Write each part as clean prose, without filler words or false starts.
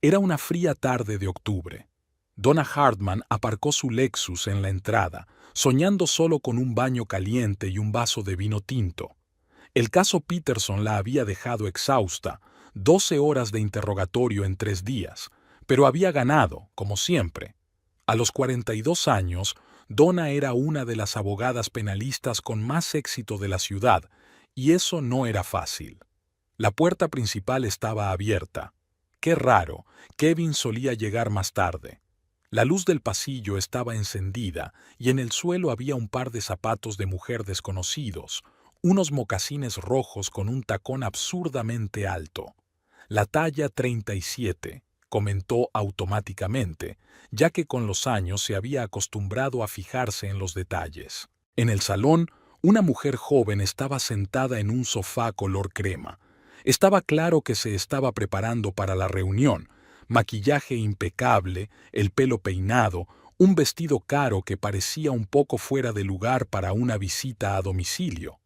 Era una fría tarde de octubre. Donna Hartman aparcó su Lexus en la entrada, soñando solo con un baño caliente y un vaso de vino tinto. El caso Peterson la había dejado exhausta, 12 horas de interrogatorio en 3 días, pero había ganado, como siempre. A los 42 años, Donna era una de las abogadas penalistas con más éxito de la ciudad, y eso no era fácil. La puerta principal estaba abierta. Qué raro, Kevin solía llegar más tarde. La luz del pasillo estaba encendida y en el suelo había un par de zapatos de mujer desconocidos, unos mocasines rojos con un tacón absurdamente alto. La talla 37, comentó automáticamente, ya que con los años se había acostumbrado a fijarse en los detalles. En el salón, una mujer joven estaba sentada en un sofá color crema. Estaba claro que se estaba preparando para la reunión. Maquillaje impecable, el pelo peinado, un vestido caro que parecía un poco fuera de lugar para una visita a domicilio.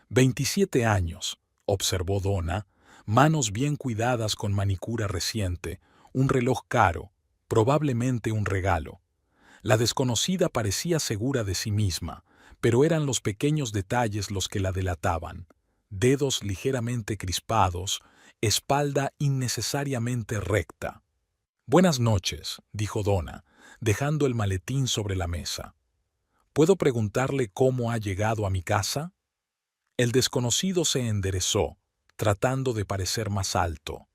27 años, observó Donna, manos bien cuidadas con manicura reciente, un reloj caro, probablemente un regalo. La desconocida parecía segura de sí misma, pero eran los pequeños detalles los que la delataban. Dedos ligeramente crispados, espalda innecesariamente recta. «Buenas noches», dijo Donna, dejando el maletín sobre la mesa. «¿Puedo preguntarle cómo ha llegado a mi casa?» El desconocido se enderezó, tratando de parecer más alto.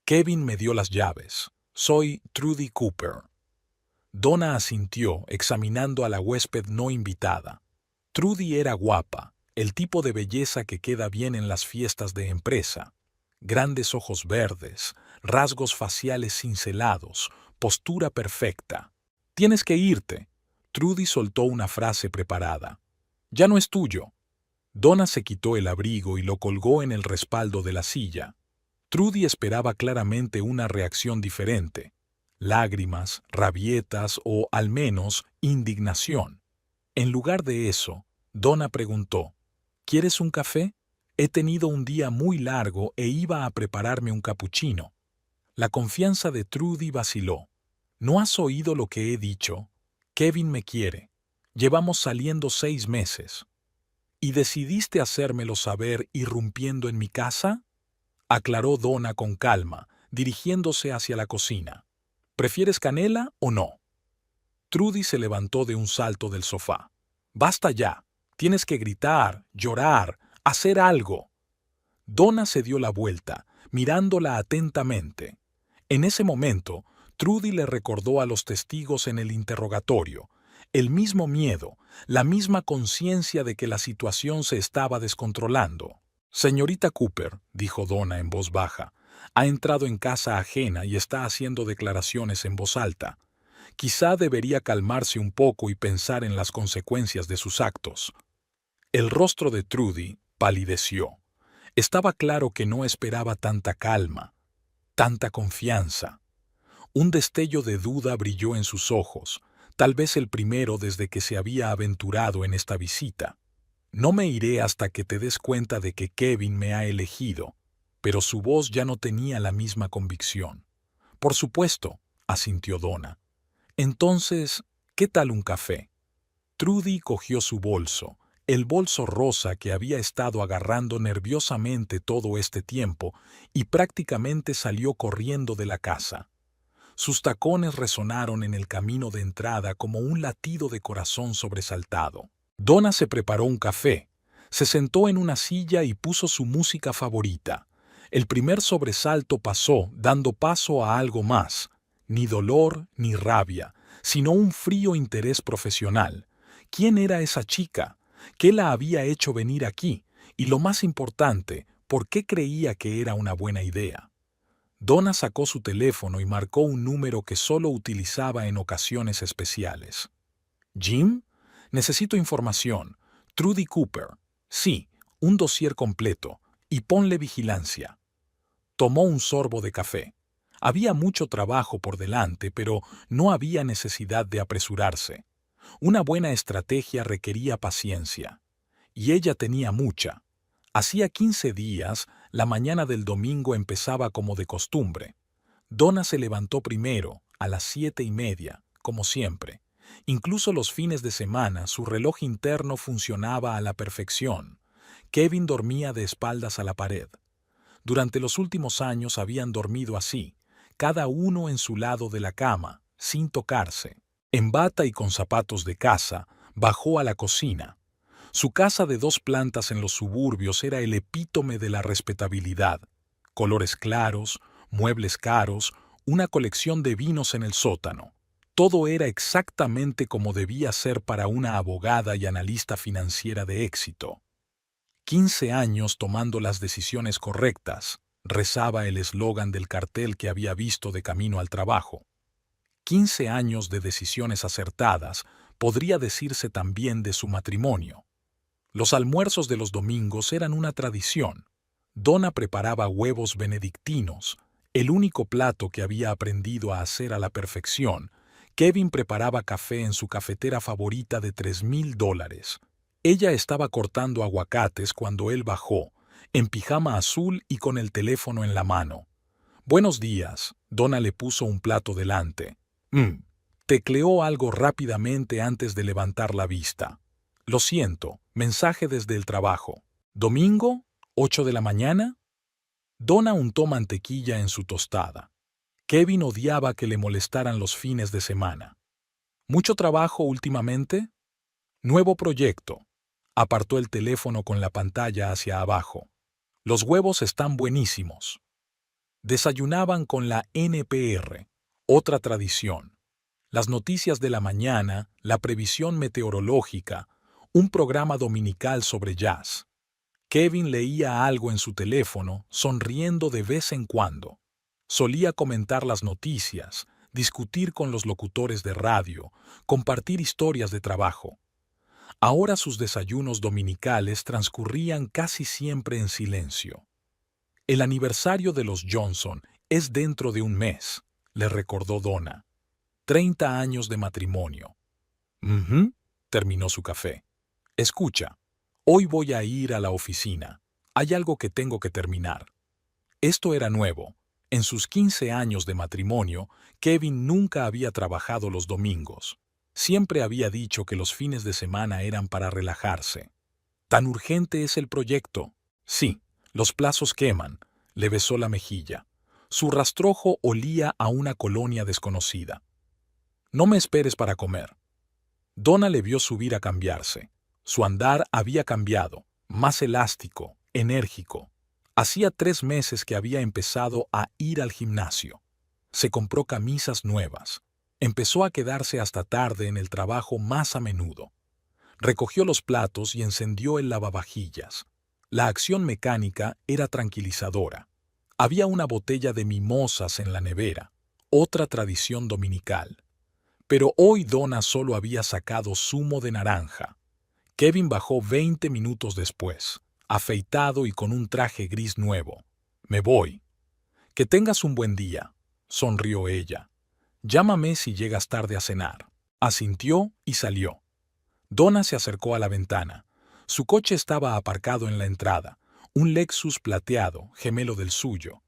«Kevin me dio las llaves. Soy Trudy Cooper». Donna asintió, examinando a la huésped no invitada. Trudy era guapa, el tipo de belleza que queda bien en las fiestas de empresa. Grandes ojos verdes, rasgos faciales cincelados, postura perfecta. «Tienes que irte». Trudy soltó una frase preparada. «Ya no es tuyo». Donna se quitó el abrigo y lo colgó en el respaldo de la silla. Trudy esperaba claramente una reacción diferente. Lágrimas, rabietas o, al menos, indignación. En lugar de eso, Donna preguntó, «¿Quieres un café? He tenido un día muy largo e iba a prepararme un capuchino». La confianza de Trudy vaciló. «¿No has oído lo que he dicho? Kevin me quiere. Llevamos saliendo 6 meses». «¿Y decidiste hacérmelo saber irrumpiendo en mi casa?», aclaró Donna con calma, dirigiéndose hacia la cocina. «¿Prefieres canela o no?» Trudy se levantó de un salto del sofá. «Basta ya. Tienes que gritar, llorar, hacer algo». Donna se dio la vuelta, mirándola atentamente. En ese momento, Trudy le recordó a los testigos en el interrogatorio, el mismo miedo, la misma conciencia de que la situación se estaba descontrolando. «Señorita Cooper», dijo Donna en voz baja, «ha entrado en casa ajena y está haciendo declaraciones en voz alta. Quizá debería calmarse un poco y pensar en las consecuencias de sus actos». El rostro de Trudy palideció. Estaba claro que no esperaba tanta calma, tanta confianza. Un destello de duda brilló en sus ojos, tal vez el primero desde que se había aventurado en esta visita. «No me iré hasta que te des cuenta de que Kevin me ha elegido», pero su voz ya no tenía la misma convicción. «Por supuesto», asintió Donna. «Entonces, ¿qué tal un café?» Trudy cogió su bolso, el bolso rosa que había estado agarrando nerviosamente todo este tiempo, y prácticamente salió corriendo de la casa. Sus tacones resonaron en el camino de entrada como un latido de corazón sobresaltado. Donna se preparó un café, se sentó en una silla y puso su música favorita. El primer sobresalto pasó, dando paso a algo más. Ni dolor ni rabia, sino un frío interés profesional. ¿Quién era esa chica? ¿Qué la había hecho venir aquí? Y lo más importante, ¿por qué creía que era una buena idea? Donna sacó su teléfono y marcó un número que solo utilizaba en ocasiones especiales. «¿Jim? Necesito información. Trudy Cooper. Sí, un dossier completo. Y ponle vigilancia». Tomó un sorbo de café. Había mucho trabajo por delante, pero no había necesidad de apresurarse. Una buena estrategia requería paciencia. Y ella tenía mucha. Hacía 15 días, la mañana del domingo empezaba como de costumbre. Donna se levantó primero, a las 7:30, como siempre. Incluso los fines de semana su reloj interno funcionaba a la perfección. Kevin dormía de espaldas a la pared. Durante los últimos años habían dormido así, cada uno en su lado de la cama, sin tocarse. En bata y con zapatos de casa, bajó a la cocina. Su casa de 2 plantas en los suburbios era el epítome de la respetabilidad. Colores claros, muebles caros, una colección de vinos en el sótano. Todo era exactamente como debía ser para una abogada y analista financiera de éxito. 15 años tomando las decisiones correctas, rezaba el eslogan del cartel que había visto de camino al trabajo. 15 años de decisiones acertadas, podría decirse también de su matrimonio. Los almuerzos de los domingos eran una tradición. Donna preparaba huevos benedictinos, el único plato que había aprendido a hacer a la perfección. Kevin preparaba café en su cafetera favorita de $3,000. Ella estaba cortando aguacates cuando él bajó, en pijama azul y con el teléfono en la mano. «Buenos días», Donna le puso un plato delante. Tecleó algo rápidamente antes de levantar la vista. «Lo siento, mensaje desde el trabajo. ¿Domingo? ¿8 de la mañana?» Donna untó mantequilla en su tostada. Kevin odiaba que le molestaran los fines de semana. «¿Mucho trabajo últimamente?» «Nuevo proyecto». Apartó el teléfono con la pantalla hacia abajo. «Los huevos están buenísimos». Desayunaban con la NPR, otra tradición. Las noticias de la mañana, la previsión meteorológica, un programa dominical sobre jazz. Kevin leía algo en su teléfono, sonriendo de vez en cuando. Solía comentar las noticias, discutir con los locutores de radio, compartir historias de trabajo. Ahora sus desayunos dominicales transcurrían casi siempre en silencio. «El aniversario de los Johnson es dentro de un mes», le recordó Donna. 30 años de matrimonio. Terminó su café. «Escucha, hoy voy a ir a la oficina. Hay algo que tengo que terminar». Esto era nuevo. En sus 15 años de matrimonio, Kevin nunca había trabajado los domingos. Siempre había dicho que los fines de semana eran para relajarse. «¿Tan urgente es el proyecto?» «Sí, los plazos queman», le besó la mejilla. Su rastrojo olía a una colonia desconocida. «No me esperes para comer». Donna le vio subir a cambiarse. Su andar había cambiado, más elástico, enérgico. Hacía 3 meses que había empezado a ir al gimnasio. Se compró camisas nuevas. Empezó a quedarse hasta tarde en el trabajo más a menudo. Recogió los platos y encendió el lavavajillas. La acción mecánica era tranquilizadora. Había una botella de mimosas en la nevera, otra tradición dominical. Pero hoy Donna solo había sacado zumo de naranja. Kevin bajó 20 minutos después, afeitado y con un traje gris nuevo. «Me voy». «Que tengas un buen día», sonrió ella. «Llámame si llegas tarde a cenar». Asintió y salió. Donna se acercó a la ventana. Su coche estaba aparcado en la entrada, un Lexus plateado, gemelo del suyo.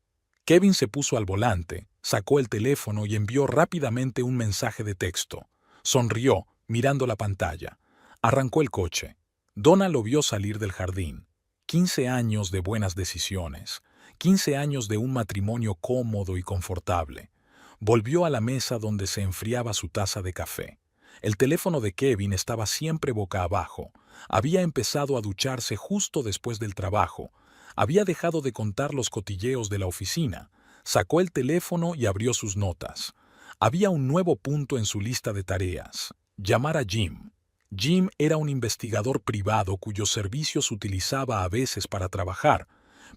Kevin se puso al volante, sacó el teléfono y envió rápidamente un mensaje de texto. Sonrió, mirando la pantalla. Arrancó el coche. Donna lo vio salir del jardín. 15 años de buenas decisiones. 15 años de un matrimonio cómodo y confortable. Volvió a la mesa donde se enfriaba su taza de café. El teléfono de Kevin estaba siempre boca abajo. Había empezado a ducharse justo después del trabajo. Había dejado de contar los cotilleos de la oficina. Sacó el teléfono y abrió sus notas. Había un nuevo punto en su lista de tareas: llamar a Jim. Jim era un investigador privado cuyos servicios utilizaba a veces para trabajar,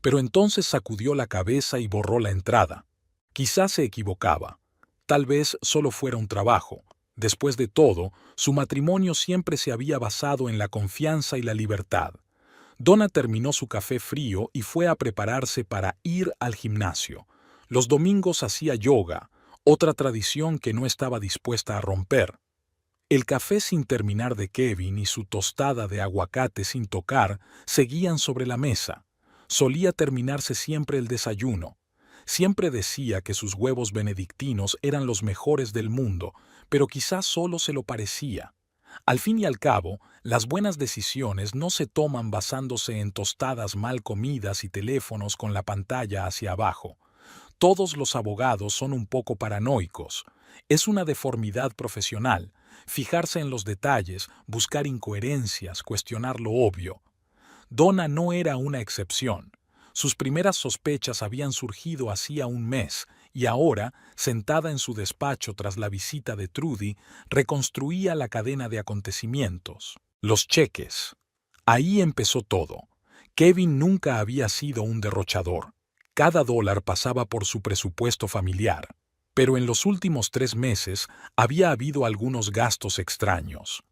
pero entonces sacudió la cabeza y borró la entrada. Quizás se equivocaba. Tal vez solo fuera un trabajo. Después de todo, su matrimonio siempre se había basado en la confianza y la libertad. Donna terminó su café frío y fue a prepararse para ir al gimnasio. Los domingos hacía yoga, otra tradición que no estaba dispuesta a romper. El café sin terminar de Kevin y su tostada de aguacate sin tocar seguían sobre la mesa. Solía terminarse siempre el desayuno. Siempre decía que sus huevos benedictinos eran los mejores del mundo, pero quizás solo se lo parecía. Al fin y al cabo, las buenas decisiones no se toman basándose en tostadas mal comidas y teléfonos con la pantalla hacia abajo. Todos los abogados son un poco paranoicos. Es una deformidad profesional. Fijarse en los detalles, buscar incoherencias, cuestionar lo obvio. Donna no era una excepción. Sus primeras sospechas habían surgido hacía un mes, y ahora, sentada en su despacho tras la visita de Trudy, reconstruía la cadena de acontecimientos. Los cheques. Ahí empezó todo. Kevin nunca había sido un derrochador. Cada dólar pasaba por su presupuesto familiar. Pero en los últimos 3 meses había habido algunos gastos extraños.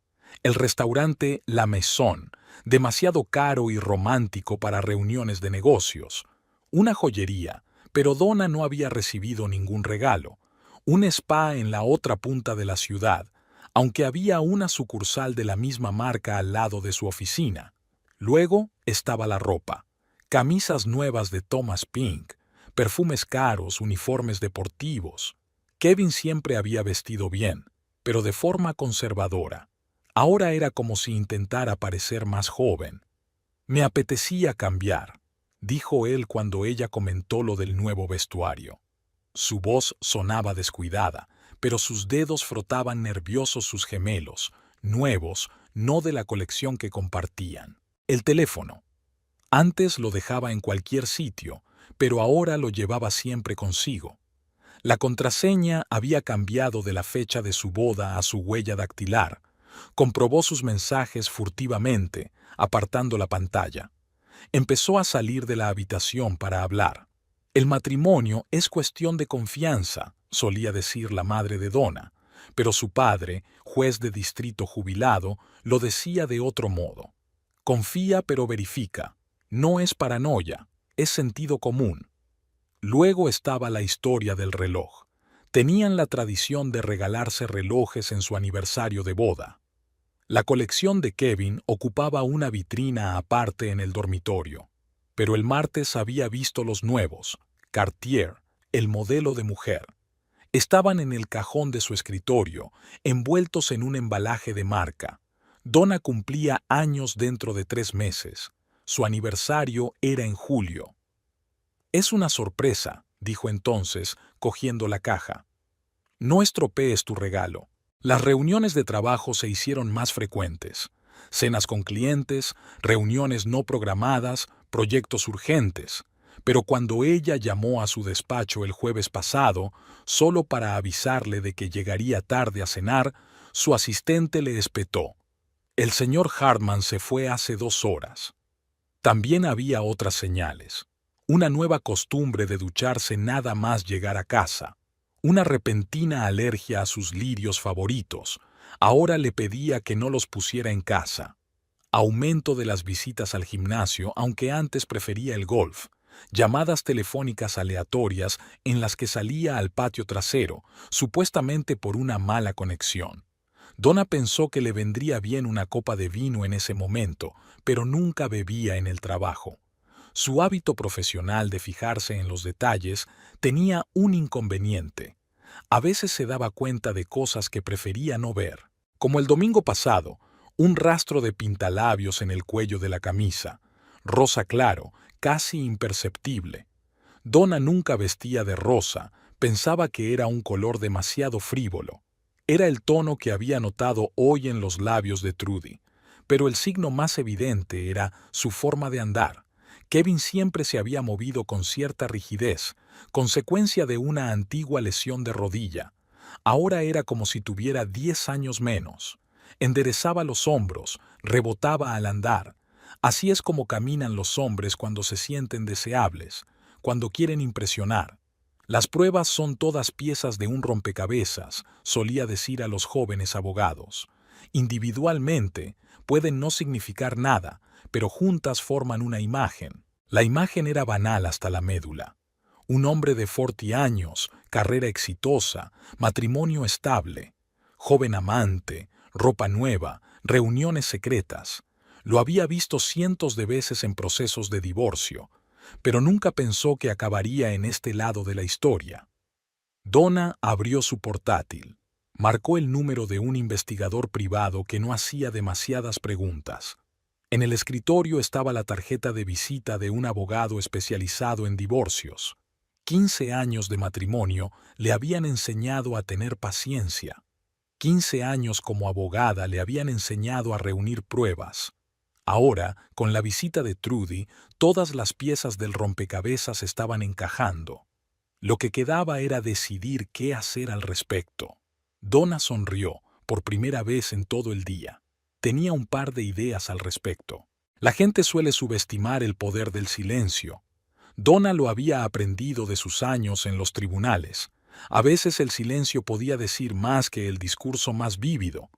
El restaurante La Maison, demasiado caro y romántico para reuniones de negocios. Una joyería, pero Donna no había recibido ningún regalo. Un spa en la otra punta de la ciudad, aunque había una sucursal de la misma marca al lado de su oficina. Luego estaba la ropa. Camisas nuevas de Thomas Pink, perfumes caros, uniformes deportivos. Kevin siempre había vestido bien, pero de forma conservadora. Ahora era como si intentara parecer más joven. Me apetecía cambiar, dijo él cuando ella comentó lo del nuevo vestuario. Su voz sonaba descuidada, pero sus dedos frotaban nerviosos sus gemelos, nuevos, no de la colección que compartían. El teléfono. Antes lo dejaba en cualquier sitio, pero ahora lo llevaba siempre consigo. La contraseña había cambiado de la fecha de su boda a su huella dactilar. Comprobó sus mensajes furtivamente, apartando la pantalla. Empezó a salir de la habitación para hablar. El matrimonio es cuestión de confianza, solía decir la madre de Donna, pero su padre, juez de distrito jubilado, lo decía de otro modo. Confía pero verifica. No es paranoia, es sentido común. Luego estaba la historia del reloj. Tenían la tradición de regalarse relojes en su aniversario de boda. La colección de Kevin ocupaba una vitrina aparte en el dormitorio, pero el martes había visto los nuevos, Cartier, el modelo de mujer. Estaban en el cajón de su escritorio, envueltos en un embalaje de marca. Donna cumplía años dentro de 3 meses. Su aniversario era en julio. «Es una sorpresa», dijo entonces, cogiendo la caja. «No estropees tu regalo». Las reuniones de trabajo se hicieron más frecuentes. Cenas con clientes, reuniones no programadas, proyectos urgentes. Pero cuando ella llamó a su despacho el jueves pasado, solo para avisarle de que llegaría tarde a cenar, su asistente le espetó. «El señor Hartman se fue hace 2 horas». También había otras señales. Una nueva costumbre de ducharse nada más llegar a casa. Una repentina alergia a sus lirios favoritos. Ahora le pedía que no los pusiera en casa. Aumento de las visitas al gimnasio, aunque antes prefería el golf. Llamadas telefónicas aleatorias en las que salía al patio trasero, supuestamente por una mala conexión. Donna pensó que le vendría bien una copa de vino en ese momento, pero nunca bebía en el trabajo. Su hábito profesional de fijarse en los detalles tenía un inconveniente. A veces se daba cuenta de cosas que prefería no ver. Como el domingo pasado, un rastro de pintalabios en el cuello de la camisa, rosa claro, casi imperceptible. Donna nunca vestía de rosa, pensaba que era un color demasiado frívolo. Era el tono que había notado hoy en los labios de Trudy, pero el signo más evidente era su forma de andar. Kevin siempre se había movido con cierta rigidez, consecuencia de una antigua lesión de rodilla. Ahora era como si tuviera 10 años menos. Enderezaba los hombros, rebotaba al andar. Así es como caminan los hombres cuando se sienten deseables, cuando quieren impresionar. Las pruebas son todas piezas de un rompecabezas, solía decir a los jóvenes abogados. Individualmente pueden no significar nada, pero juntas forman una imagen. La imagen era banal hasta la médula. Un hombre de 40 años, carrera exitosa, matrimonio estable, joven amante, ropa nueva, reuniones secretas. Lo había visto cientos de veces en procesos de divorcio. pero nunca pensó que acabaría en este lado de la historia. Donna abrió su portátil. Marcó el número de un investigador privado que no hacía demasiadas preguntas. En el escritorio estaba la tarjeta de visita de un abogado especializado en divorcios. 15 años de matrimonio le habían enseñado a tener paciencia. 15 años como abogada le habían enseñado a reunir pruebas. Ahora, con la visita de Trudy, todas las piezas del rompecabezas estaban encajando. Lo que quedaba era decidir qué hacer al respecto. Donna sonrió, por primera vez en todo el día. Tenía un par de ideas al respecto. La gente suele subestimar el poder del silencio. Donna lo había aprendido de sus años en los tribunales. A veces el silencio podía decir más que el discurso más vívido.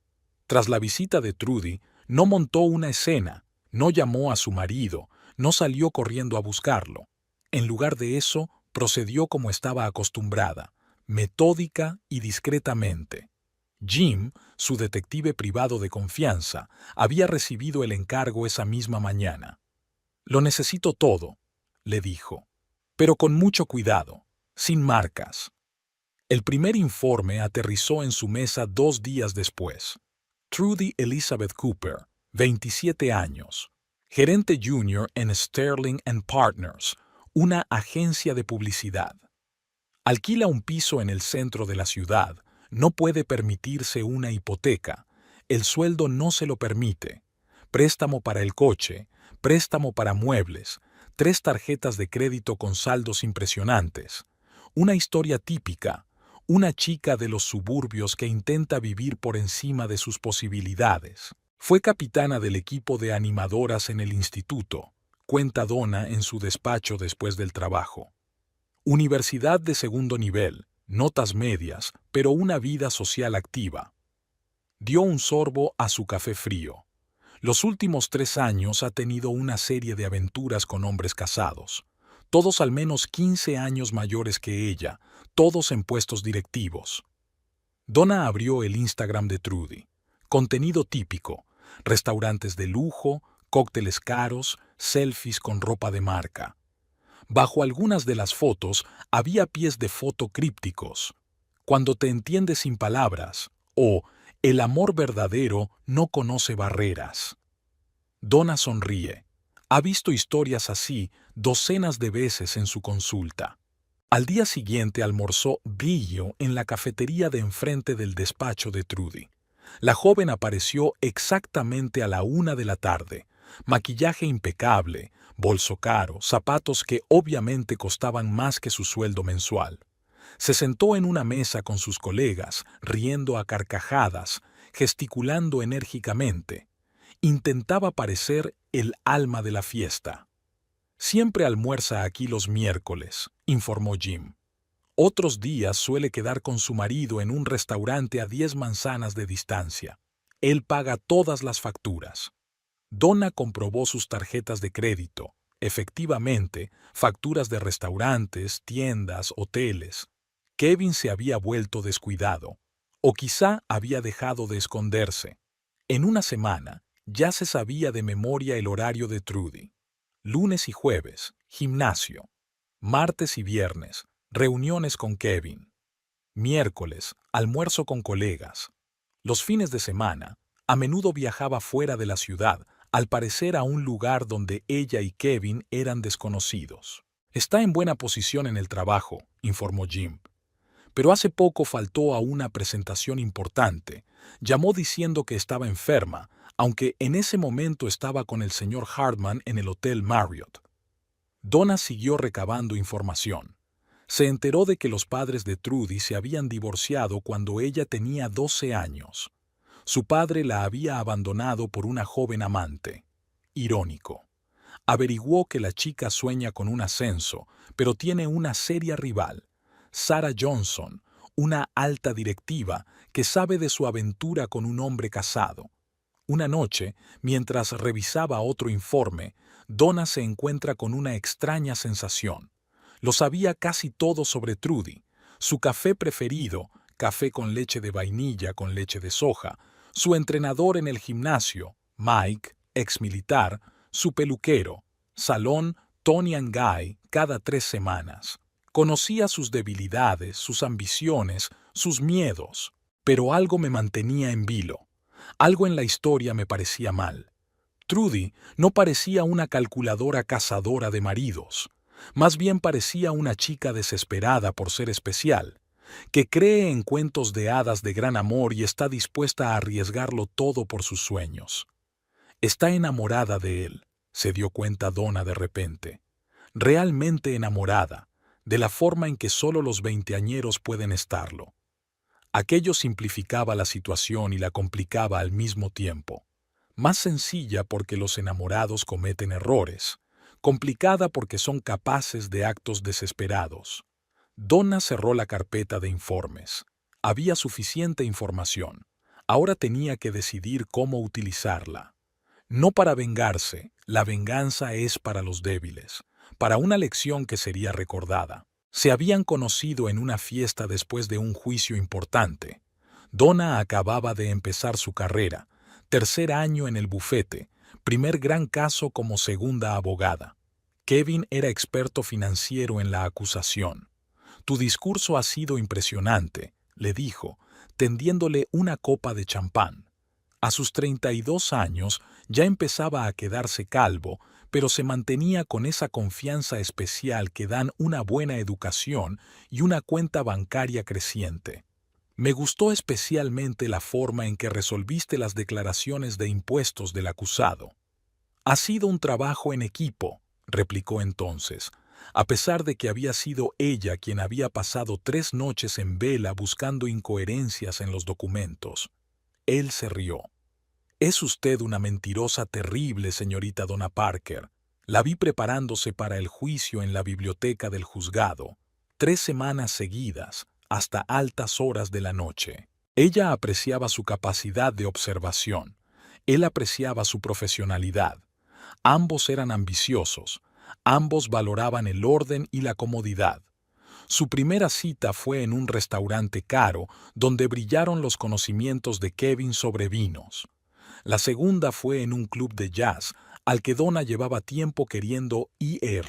Tras la visita de Trudy, no montó una escena, no llamó a su marido, no salió corriendo a buscarlo. En lugar de eso, procedió como estaba acostumbrada, metódica y discretamente. Jim, su detective privado de confianza, había recibido el encargo esa misma mañana. «Lo necesito todo», le dijo, «pero con mucho cuidado, sin marcas». El primer informe aterrizó en su mesa 2 días después. Trudy Elizabeth Cooper, 27 años, gerente junior en Sterling & Partners, una agencia de publicidad. Alquila un piso en el centro de la ciudad, no puede permitirse una hipoteca, el sueldo no se lo permite, préstamo para el coche, préstamo para muebles, 3 tarjetas de crédito con saldos impresionantes, una historia típica, una chica de los suburbios que intenta vivir por encima de sus posibilidades. Fue capitana del equipo de animadoras en el instituto, cuenta Donna en su despacho después del trabajo. Universidad de segundo nivel, notas medias, pero una vida social activa. Dio un sorbo a su café frío. Los últimos 3 años ha tenido una serie de aventuras con hombres casados, todos al menos 15 años mayores que ella, todos en puestos directivos. Donna abrió el Instagram de Trudy. Contenido típico, restaurantes de lujo, cócteles caros, selfies con ropa de marca. Bajo algunas de las fotos había pies de foto crípticos. Cuando te entiendes sin palabras, o el amor verdadero no conoce barreras. Donna sonríe. Ha visto historias así docenas de veces en su consulta. Al día siguiente almorzó brillo en la cafetería de enfrente del despacho de Trudy. La joven apareció exactamente a la 1 de la tarde. Maquillaje impecable, bolso caro, zapatos que obviamente costaban más que su sueldo mensual. Se sentó en una mesa con sus colegas, riendo a carcajadas, gesticulando enérgicamente. Intentaba parecer el alma de la fiesta. «Siempre almuerza aquí los miércoles», informó Jim. «Otros días suele quedar con su marido en un restaurante a 10 manzanas de distancia. Él paga todas las facturas». Donna comprobó sus tarjetas de crédito. Efectivamente, facturas de restaurantes, tiendas, hoteles. Kevin se había vuelto descuidado. O quizá había dejado de esconderse. En una semana, ya se sabía de memoria el horario de Trudy. Lunes y jueves, gimnasio. Martes y viernes, reuniones con Kevin. Miércoles, almuerzo con colegas. Los fines de semana, a menudo viajaba fuera de la ciudad, al parecer a un lugar donde ella y Kevin eran desconocidos. «Está en buena posición en el trabajo», informó Jim. «Pero hace poco faltó a una presentación importante. Llamó diciendo que estaba enferma, aunque en ese momento estaba con el señor Hartman en el Hotel Marriott». Donna siguió recabando información. Se enteró de que los padres de Trudy se habían divorciado cuando ella tenía 12 años. Su padre la había abandonado por una joven amante. Irónico. Averiguó que la chica sueña con un ascenso, pero tiene una seria rival, Sarah Johnson, una alta directiva que sabe de su aventura con un hombre casado. Una noche, mientras revisaba otro informe, Donna se encuentra con una extraña sensación. Lo sabía casi todo sobre Trudy, su café preferido, café con leche de vainilla con leche de soja, su entrenador en el gimnasio, Mike, exmilitar, su peluquero, salón, Tony and Guy cada 3 semanas. Conocía sus debilidades, sus ambiciones, sus miedos, pero algo me mantenía en vilo. Algo en la historia me parecía mal. Trudy no parecía una calculadora cazadora de maridos. Más bien parecía una chica desesperada por ser especial, que cree en cuentos de hadas de gran amor y está dispuesta a arriesgarlo todo por sus sueños. Está enamorada de él, se dio cuenta Donna de repente. Realmente enamorada, de la forma en que solo los veinteañeros pueden estarlo. Aquello simplificaba la situación y la complicaba al mismo tiempo. Más sencilla porque los enamorados cometen errores, complicada porque son capaces de actos desesperados. Donna cerró la carpeta de informes. Había suficiente información. Ahora tenía que decidir cómo utilizarla. No para vengarse, la venganza es para los débiles, para una lección que sería recordada. Se habían conocido en una fiesta después de un juicio importante. Donna acababa de empezar su carrera, tercer año en el bufete, primer gran caso como segunda abogada. Kevin era experto financiero en la acusación. «Tu discurso ha sido impresionante», le dijo, tendiéndole una copa de champán. A sus 32 años ya empezaba a quedarse calvo, pero se mantenía con esa confianza especial que dan una buena educación y una cuenta bancaria creciente. «Me gustó especialmente la forma en que resolviste las declaraciones de impuestos del acusado». «Ha sido un trabajo en equipo», replicó entonces, a pesar de que había sido ella quien había pasado 3 noches en vela buscando incoherencias en los documentos. Él se rió. «Es usted una mentirosa terrible, señorita Donna Parker. La vi preparándose para el juicio en la biblioteca del juzgado, 3 semanas seguidas, hasta altas horas de la noche. Ella apreciaba su capacidad de observación. Él apreciaba su profesionalidad. Ambos eran ambiciosos. Ambos valoraban el orden y la comodidad. Su primera cita fue en un restaurante caro donde brillaron los conocimientos de Kevin sobre vinos. La segunda fue en un club de jazz al que Donna llevaba tiempo queriendo ir.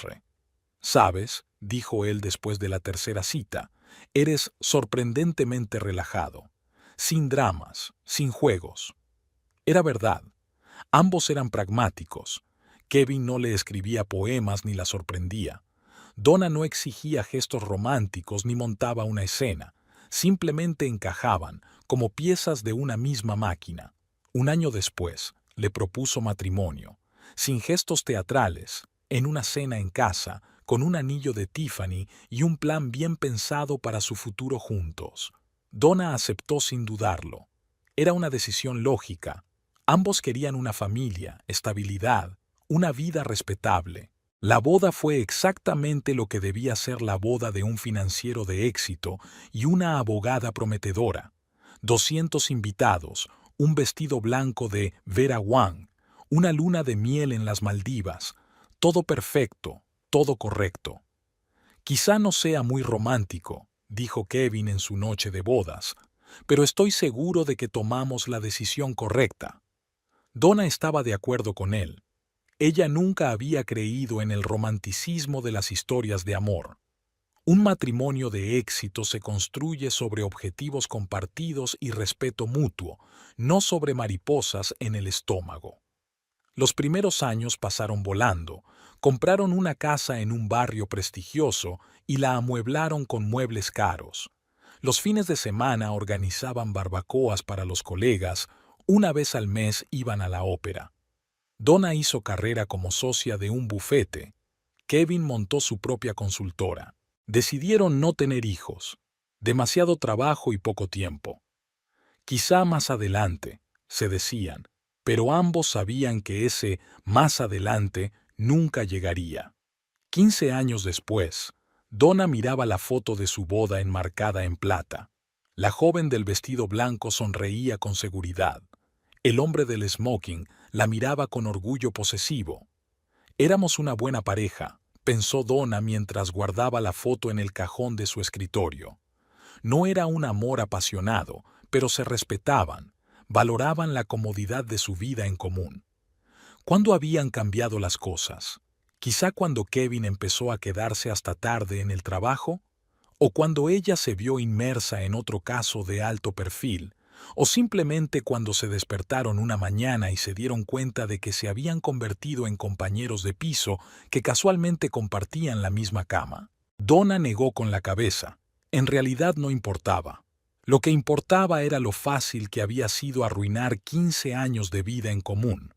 «Sabes», dijo él después de la tercera cita, «eres sorprendentemente relajado. Sin dramas, sin juegos». Era verdad. Ambos eran pragmáticos. Kevin no le escribía poemas ni la sorprendía. Donna no exigía gestos románticos ni montaba una escena. Simplemente encajaban, como piezas de una misma máquina. Un año después, le propuso matrimonio, sin gestos teatrales, en una cena en casa, con un anillo de Tiffany y un plan bien pensado para su futuro juntos. Donna aceptó sin dudarlo. Era una decisión lógica. Ambos querían una familia, estabilidad, una vida respetable. La boda fue exactamente lo que debía ser la boda de un financiero de éxito y una abogada prometedora. 200 invitados, un vestido blanco de Vera Wang, una luna de miel en las Maldivas, todo perfecto, todo correcto. «Quizá no sea muy romántico», dijo Kevin en su noche de bodas, «pero estoy seguro de que tomamos la decisión correcta». Donna estaba de acuerdo con él. Ella nunca había creído en el romanticismo de las historias de amor. Un matrimonio de éxito se construye sobre objetivos compartidos y respeto mutuo, no sobre mariposas en el estómago. Los primeros años pasaron volando. Compraron una casa en un barrio prestigioso y la amueblaron con muebles caros. Los fines de semana organizaban barbacoas para los colegas. Una vez al mes iban a la ópera. Donna hizo carrera como socia de un bufete. Kevin montó su propia consultora. Decidieron no tener hijos. Demasiado trabajo y poco tiempo. «Quizá más adelante», se decían, pero ambos sabían que ese más adelante nunca llegaría. 15 años después, Donna miraba la foto de su boda enmarcada en plata. La joven del vestido blanco sonreía con seguridad. El hombre del smoking la miraba con orgullo posesivo. «Éramos una buena pareja», pensó Donna mientras guardaba la foto en el cajón de su escritorio. No era un amor apasionado, pero se respetaban, valoraban la comodidad de su vida en común. ¿Cuándo habían cambiado las cosas? Quizá cuando Kevin empezó a quedarse hasta tarde en el trabajo, o cuando ella se vio inmersa en otro caso de alto perfil, o simplemente cuando se despertaron una mañana y se dieron cuenta de que se habían convertido en compañeros de piso que casualmente compartían la misma cama. Donna negó con la cabeza. En realidad no importaba. Lo que importaba era lo fácil que había sido arruinar 15 años de vida en común,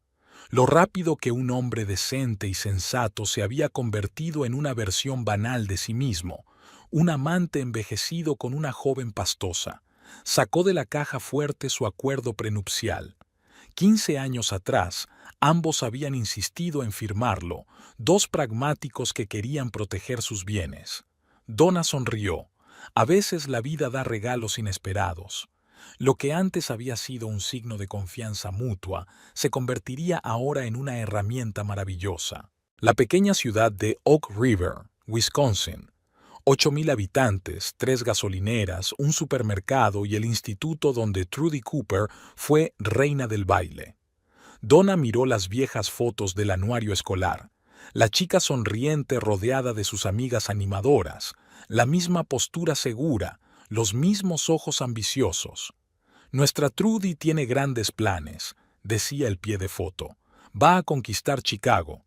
lo rápido que un hombre decente y sensato se había convertido en una versión banal de sí mismo, un amante envejecido con una joven pastosa. Sacó de la caja fuerte su acuerdo prenupcial. 15 años atrás, ambos habían insistido en firmarlo, dos pragmáticos que querían proteger sus bienes. Donna sonrió. A veces la vida da regalos inesperados. Lo que antes había sido un signo de confianza mutua se convertiría ahora en una herramienta maravillosa. La pequeña ciudad de Oak River, Wisconsin. 8,000 habitantes, 3 gasolineras, un supermercado y el instituto donde Trudy Cooper fue reina del baile. Donna miró las viejas fotos del anuario escolar. La chica sonriente rodeada de sus amigas animadoras, la misma postura segura, los mismos ojos ambiciosos. Nuestra Trudy tiene grandes planes, decía el pie de foto. Va a conquistar Chicago.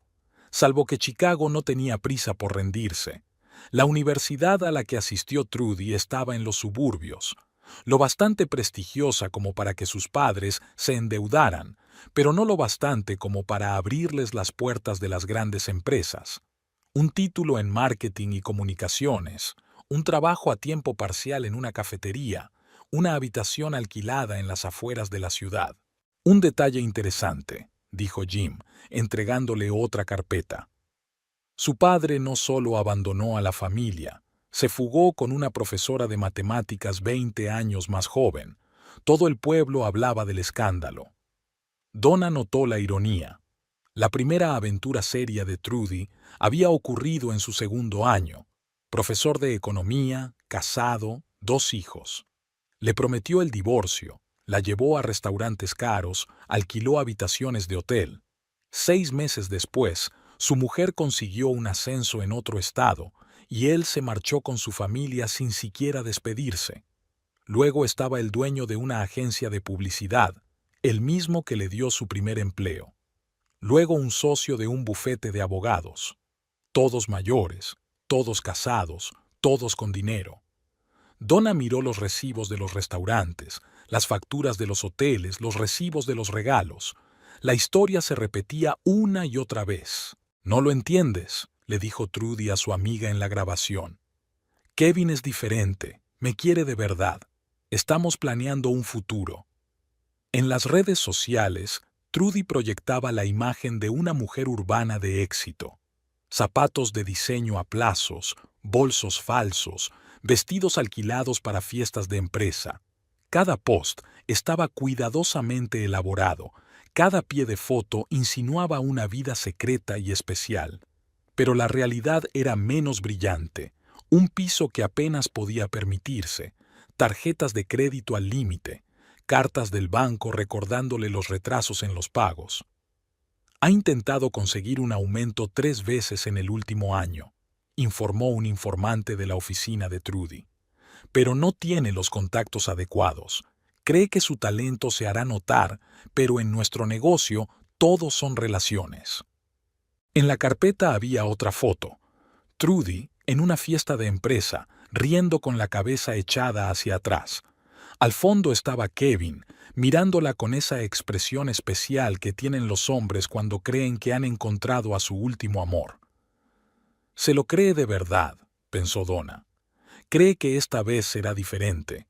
Salvo que Chicago no tenía prisa por rendirse. La universidad a la que asistió Trudy estaba en los suburbios, lo bastante prestigiosa como para que sus padres se endeudaran, pero no lo bastante como para abrirles las puertas de las grandes empresas. Un título en marketing y comunicaciones, un trabajo a tiempo parcial en una cafetería, una habitación alquilada en las afueras de la ciudad. Un detalle interesante, dijo Jim, entregándole otra carpeta. Su padre no solo abandonó a la familia, se fugó con una profesora de matemáticas 20 años más joven. Todo el pueblo hablaba del escándalo. Donna notó la ironía. La primera aventura seria de Trudy había ocurrido en su segundo año. Profesor de economía, casado, 2 hijos. Le prometió el divorcio, la llevó a restaurantes caros, alquiló habitaciones de hotel. 6 meses después, su mujer consiguió un ascenso en otro estado y él se marchó con su familia sin siquiera despedirse. Luego estaba el dueño de una agencia de publicidad, el mismo que le dio su primer empleo. Luego un socio de un bufete de abogados. Todos mayores, todos casados, todos con dinero. Donna miró los recibos de los restaurantes, las facturas de los hoteles, los recibos de los regalos. La historia se repetía una y otra vez. «No lo entiendes», le dijo Trudy a su amiga en la grabación. «Kevin es diferente, me quiere de verdad. Estamos planeando un futuro». En las redes sociales, Trudy proyectaba la imagen de una mujer urbana de éxito. Zapatos de diseño a plazos, bolsos falsos, vestidos alquilados para fiestas de empresa. Cada post estaba cuidadosamente elaborado. Cada pie de foto insinuaba una vida secreta y especial. Pero la realidad era menos brillante. Un piso que apenas podía permitirse, tarjetas de crédito al límite, cartas del banco recordándole los retrasos en los pagos. Ha intentado conseguir un aumento 3 veces en el último año, informó un informante de la oficina de Trudy. Pero no tiene los contactos adecuados. Cree que su talento se hará notar, pero en nuestro negocio todos son relaciones. En la carpeta había otra foto. Trudy, en una fiesta de empresa, riendo con la cabeza echada hacia atrás. Al fondo estaba Kevin, mirándola con esa expresión especial que tienen los hombres cuando creen que han encontrado a su último amor. Se lo cree de verdad, pensó Donna. Cree que esta vez será diferente,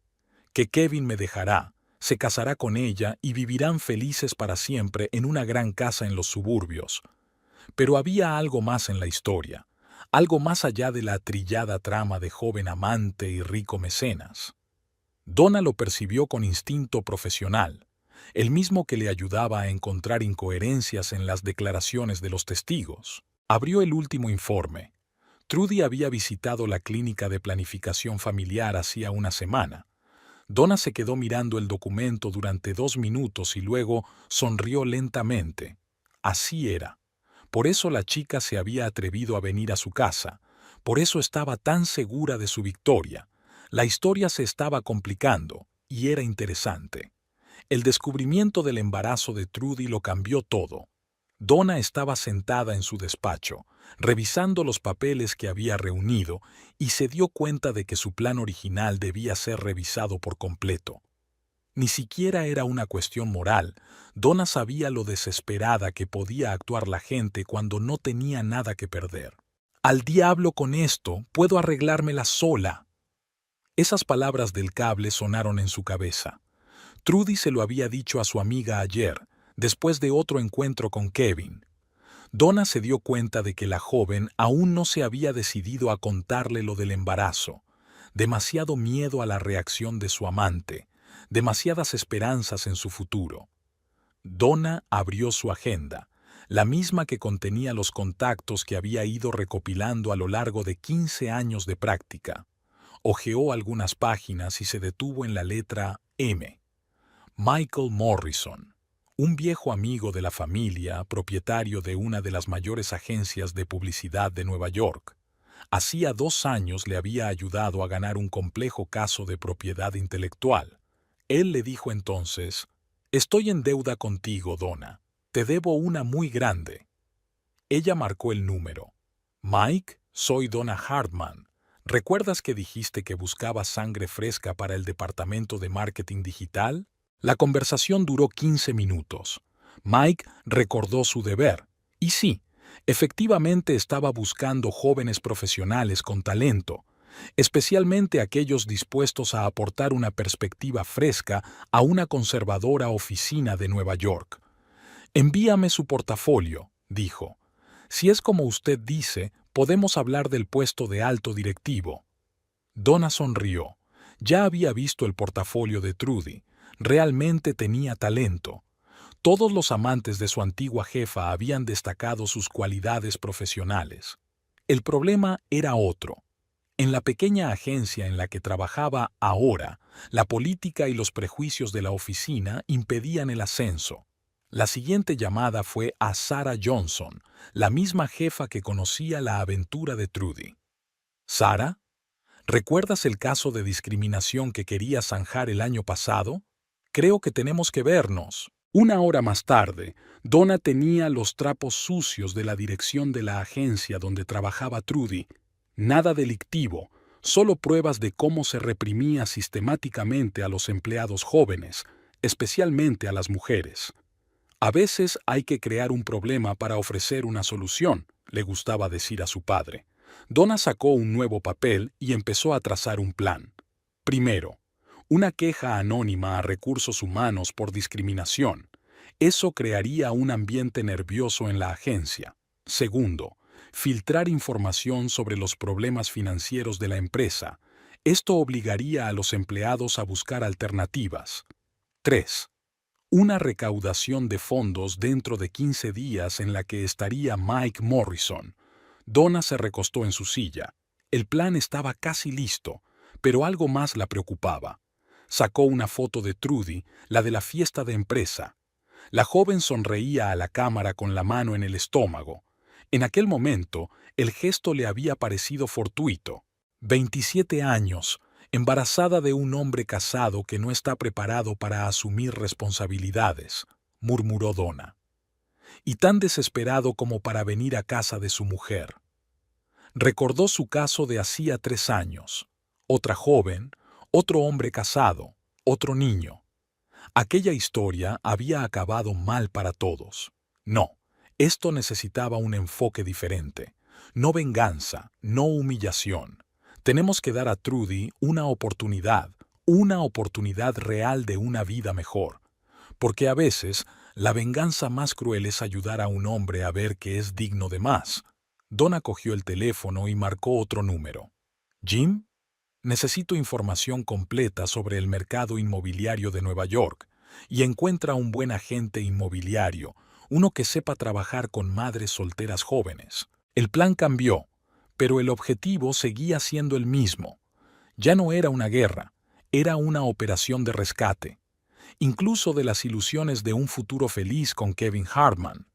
que Kevin me dejará, se casará con ella y vivirán felices para siempre en una gran casa en los suburbios. Pero había algo más en la historia, algo más allá de la trillada trama de joven amante y rico mecenas. Donna lo percibió con instinto profesional, el mismo que le ayudaba a encontrar incoherencias en las declaraciones de los testigos. Abrió el último informe. Trudy había visitado la clínica de planificación familiar hacía una semana. Donna se quedó mirando el documento durante 2 minutos y luego sonrió lentamente. Así era. Por eso la chica se había atrevido a venir a su casa. Por eso estaba tan segura de su victoria. La historia se estaba complicando, y era interesante. El descubrimiento del embarazo de Trudy lo cambió todo. Donna estaba sentada en su despacho, revisando los papeles que había reunido, y se dio cuenta de que su plan original debía ser revisado por completo. Ni siquiera era una cuestión moral. Donna sabía lo desesperada que podía actuar la gente cuando no tenía nada que perder. «Al diablo con esto, puedo arreglármela sola». Esas palabras del cable sonaron en su cabeza. Trudy se lo había dicho a su amiga ayer, después de otro encuentro con Kevin. Donna se dio cuenta de que la joven aún no se había decidido a contarle lo del embarazo. Demasiado miedo a la reacción de su amante, demasiadas esperanzas en su futuro. Donna abrió su agenda, la misma que contenía los contactos que había ido recopilando a lo largo de 15 años de práctica. Hojeó algunas páginas y se detuvo en la letra M. Michael Morrison, un viejo amigo de la familia, propietario de una de las mayores agencias de publicidad de Nueva York. Hacía 2 años le había ayudado a ganar un complejo caso de propiedad intelectual. Él le dijo entonces: «Estoy en deuda contigo, Donna. Te debo una muy grande». Ella marcó el número. «Mike, soy Donna Hartman. ¿Recuerdas que dijiste que buscabas sangre fresca para el departamento de marketing digital?» La conversación duró 15 minutos. Mike recordó su deber. Y sí, efectivamente estaba buscando jóvenes profesionales con talento, especialmente aquellos dispuestos a aportar una perspectiva fresca a una conservadora oficina de Nueva York. «Envíame su portafolio», dijo. «Si es como usted dice, podemos hablar del puesto de alto directivo». Donna sonrió. Ya había visto el portafolio de Trudy. Realmente tenía talento. Todos los amantes de su antigua jefa habían destacado sus cualidades profesionales. El problema era otro. En la pequeña agencia en la que trabajaba ahora, la política y los prejuicios de la oficina impedían el ascenso. La siguiente llamada fue a Sarah Johnson, la misma jefa que conocía la aventura de Trudy. «Sarah, ¿recuerdas el caso de discriminación que quería zanjar el año pasado? Creo que tenemos que vernos». 1 hora más tarde, Donna tenía los trapos sucios de la dirección de la agencia donde trabajaba Trudy. Nada delictivo, solo pruebas de cómo se reprimía sistemáticamente a los empleados jóvenes, especialmente a las mujeres. «A veces hay que crear un problema para ofrecer una solución», le gustaba decir a su padre. Donna sacó un nuevo papel y empezó a trazar un plan. Primero, una queja anónima a recursos humanos por discriminación. Eso crearía un ambiente nervioso en la agencia. Segundo, filtrar información sobre los problemas financieros de la empresa. Esto obligaría a los empleados a buscar alternativas. 3. Una recaudación de fondos dentro de 15 días en la que estaría Mike Morrison. Donna se recostó en su silla. El plan estaba casi listo, pero algo más la preocupaba. Sacó una foto de Trudy, la de la fiesta de empresa. La joven sonreía a la cámara con la mano en el estómago. En aquel momento, el gesto le había parecido fortuito. 27 años, embarazada de un hombre casado que no está preparado para asumir responsabilidades, murmuró Donna. Y tan desesperado como para venir a casa de su mujer. Recordó su caso de hacía 3 años. Otra joven, otro hombre casado, otro niño. Aquella historia había acabado mal para todos. No, esto necesitaba un enfoque diferente. No venganza, no humillación. Tenemos que dar a Trudy una oportunidad real de una vida mejor. Porque a veces, la venganza más cruel es ayudar a un hombre a ver que es digno de más. Donna cogió el teléfono y marcó otro número. «¿Jim? Necesito información completa sobre el mercado inmobiliario de Nueva York y encuentra un buen agente inmobiliario, uno que sepa trabajar con madres solteras jóvenes». El plan cambió, pero el objetivo seguía siendo el mismo. Ya no era una guerra, era una operación de rescate, incluso de las ilusiones de un futuro feliz con Kevin Hartman.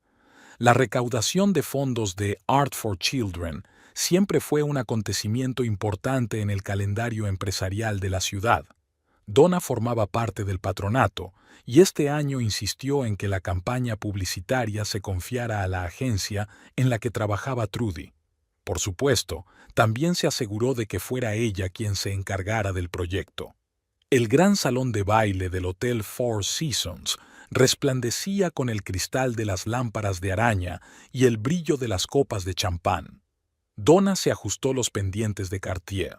La recaudación de fondos de Art for Children siempre fue un acontecimiento importante en el calendario empresarial de la ciudad. Donna formaba parte del patronato, y este año insistió en que la campaña publicitaria se confiara a la agencia en la que trabajaba Trudy. Por supuesto, también se aseguró de que fuera ella quien se encargara del proyecto. El gran salón de baile del Hotel Four Seasons resplandecía con el cristal de las lámparas de araña y el brillo de las copas de champán. Donna se ajustó los pendientes de Cartier.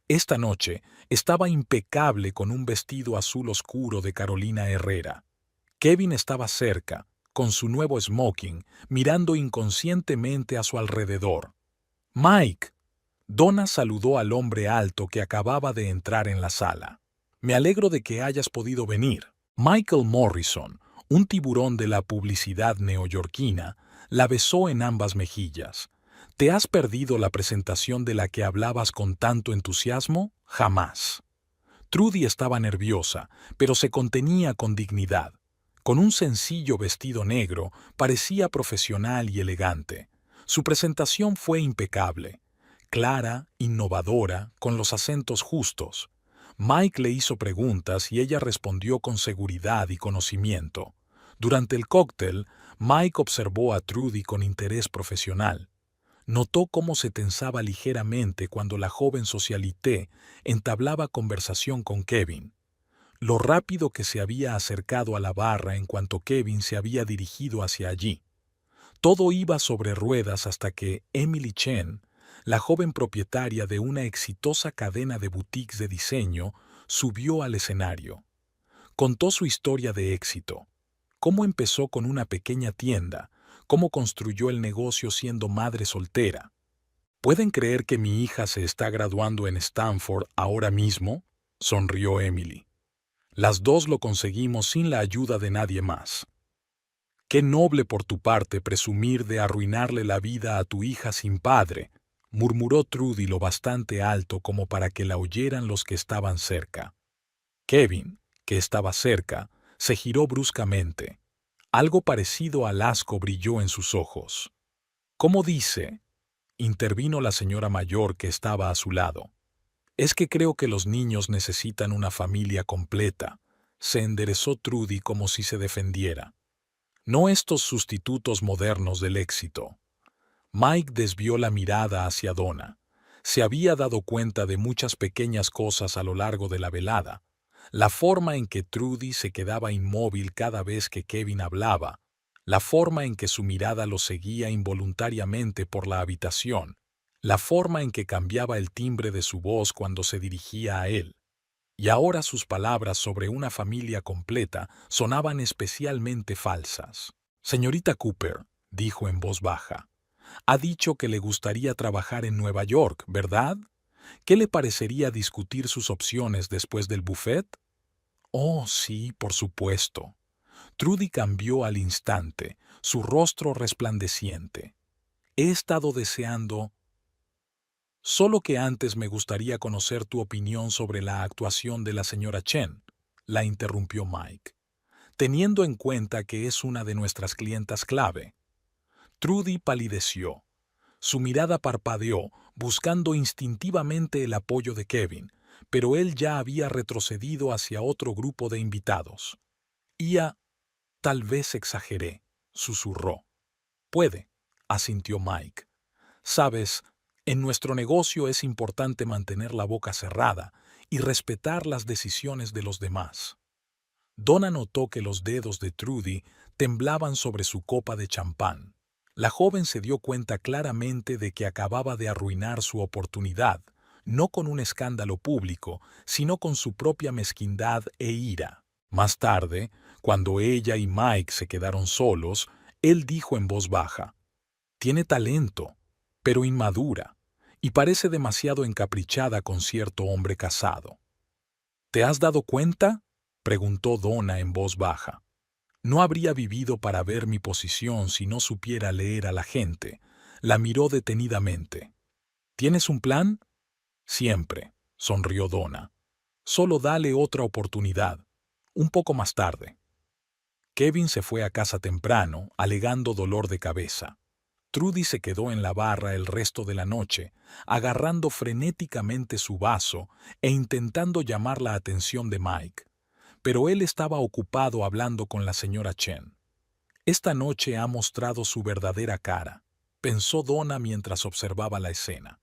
Esta noche estaba impecable con un vestido azul oscuro de Carolina Herrera. Kevin estaba cerca, con su nuevo smoking, mirando inconscientemente a su alrededor. «Mike». Donna saludó al hombre alto que acababa de entrar en la sala. «Me alegro de que hayas podido venir». Michael Morrison, un tiburón de la publicidad neoyorquina, la besó en ambas mejillas. ¿Te has perdido la presentación de la que hablabas con tanto entusiasmo? Jamás. Trudy estaba nerviosa, pero se contenía con dignidad. Con un sencillo vestido negro, parecía profesional y elegante. Su presentación fue impecable. Clara, innovadora, con los acentos justos. Mike le hizo preguntas y ella respondió con seguridad y conocimiento. Durante el cóctel, Mike observó a Trudy con interés profesional. Notó cómo se tensaba ligeramente cuando la joven socialité entablaba conversación con Kevin. Lo rápido que se había acercado a la barra en cuanto Kevin se había dirigido hacia allí. Todo iba sobre ruedas hasta que Emily Chen, la joven propietaria de una exitosa cadena de boutiques de diseño, subió al escenario. Contó su historia de éxito. Cómo empezó con una pequeña tienda, cómo construyó el negocio siendo madre soltera. ¿Pueden creer que mi hija se está graduando en Stanford ahora mismo?, sonrió Emily. Las dos lo conseguimos sin la ayuda de nadie más. Qué noble por tu parte presumir de arruinarle la vida a tu hija sin padre, murmuró Trudy lo bastante alto como para que la oyeran los que estaban cerca. Kevin, que estaba cerca, se giró bruscamente. Algo parecido al asco brilló en sus ojos. «¿Cómo dice?», intervino la señora mayor que estaba a su lado. «Es que creo que los niños necesitan una familia completa», se enderezó Trudy como si se defendiera. «No estos sustitutos modernos del éxito». Mike desvió la mirada hacia Donna. Se había dado cuenta de muchas pequeñas cosas a lo largo de la velada. La forma en que Trudy se quedaba inmóvil cada vez que Kevin hablaba, la forma en que su mirada lo seguía involuntariamente por la habitación, la forma en que cambiaba el timbre de su voz cuando se dirigía a él. Y ahora sus palabras sobre una familia completa sonaban especialmente falsas. «Señorita Cooper», dijo en voz baja, «ha dicho que le gustaría trabajar en Nueva York, ¿verdad? ¿Qué le parecería discutir sus opciones después del buffet?» «Oh, sí, por supuesto». Trudy cambió al instante, su rostro resplandeciente. «He estado deseando...» «Solo que antes me gustaría conocer tu opinión sobre la actuación de la señora Chen», la interrumpió Mike, «teniendo en cuenta que es una de nuestras clientas clave». Trudy palideció. Su mirada parpadeó, buscando instintivamente el apoyo de Kevin, pero él ya había retrocedido hacia otro grupo de invitados. «Tal vez exageré», susurró. «Puede», asintió Mike. «Sabes, en nuestro negocio es importante mantener la boca cerrada y respetar las decisiones de los demás». Donna notó que los dedos de Trudy temblaban sobre su copa de champán. La joven se dio cuenta claramente de que acababa de arruinar su oportunidad, no con un escándalo público, sino con su propia mezquindad e ira. Más tarde, cuando ella y Mike se quedaron solos, él dijo en voz baja: «Tiene talento, pero inmadura, y parece demasiado encaprichada con cierto hombre casado». «¿Te has dado cuenta?», preguntó Donna en voz baja. No habría vivido para ver mi posición si no supiera leer a la gente. La miró detenidamente. «¿Tienes un plan?» «Siempre», sonrió Donna. «Solo dale otra oportunidad. Un poco más tarde». Kevin se fue a casa temprano, alegando dolor de cabeza. Trudy se quedó en la barra el resto de la noche, agarrando frenéticamente su vaso e intentando llamar la atención de Mike. Pero él estaba ocupado hablando con la señora Chen. Esta noche ha mostrado su verdadera cara, pensó Donna mientras observaba la escena.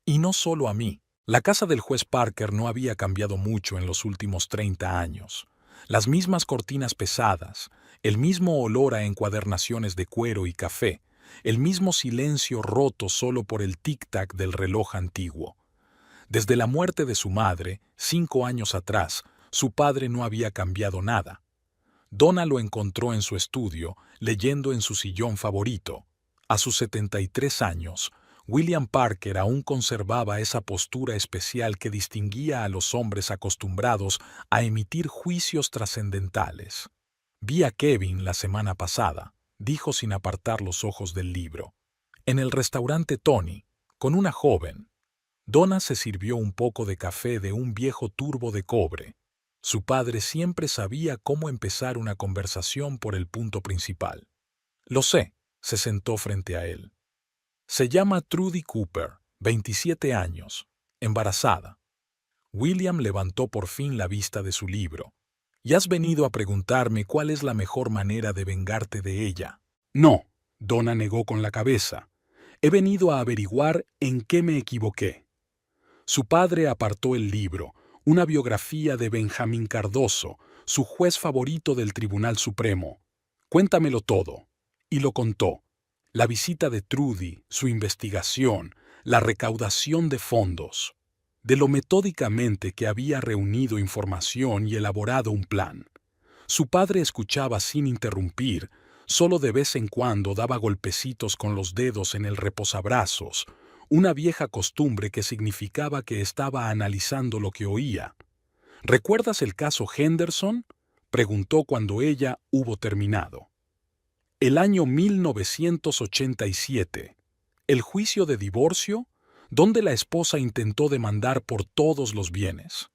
Y no solo a mí. La casa del juez Parker no había cambiado mucho en los últimos 30 años. Las mismas cortinas pesadas, el mismo olor a encuadernaciones de cuero y café, el mismo silencio roto solo por el tic-tac del reloj antiguo. Desde la muerte de su madre, 5 años atrás, su padre no había cambiado nada. Donna lo encontró en su estudio, leyendo en su sillón favorito. A sus 73 años, William Parker aún conservaba esa postura especial que distinguía a los hombres acostumbrados a emitir juicios trascendentales. Vi a Kevin la semana pasada, dijo sin apartar los ojos del libro. En el restaurante Tony, con una joven. Donna se sirvió un poco de café de un viejo turbo de cobre. Su padre siempre sabía cómo empezar una conversación por el punto principal. Lo sé, se sentó frente a él. Se llama Trudy Cooper, 27 años, embarazada. William levantó por fin la vista de su libro. ¿Y has venido a preguntarme cuál es la mejor manera de vengarte de ella? No, Donna negó con la cabeza. He venido a averiguar en qué me equivoqué. Su padre apartó el libro, una biografía de Benjamín Cardoso, su juez favorito del Tribunal Supremo. Cuéntamelo todo. Y lo contó. La visita de Trudy, su investigación, la recaudación de fondos. De lo metódicamente que había reunido información y elaborado un plan. Su padre escuchaba sin interrumpir, solo de vez en cuando daba golpecitos con los dedos en el reposabrazos, una vieja costumbre que significaba que estaba analizando lo que oía. ¿Recuerdas el caso Henderson?, preguntó cuando ella hubo terminado. El año 1987. El juicio de divorcio, donde la esposa intentó demandar por todos los bienes.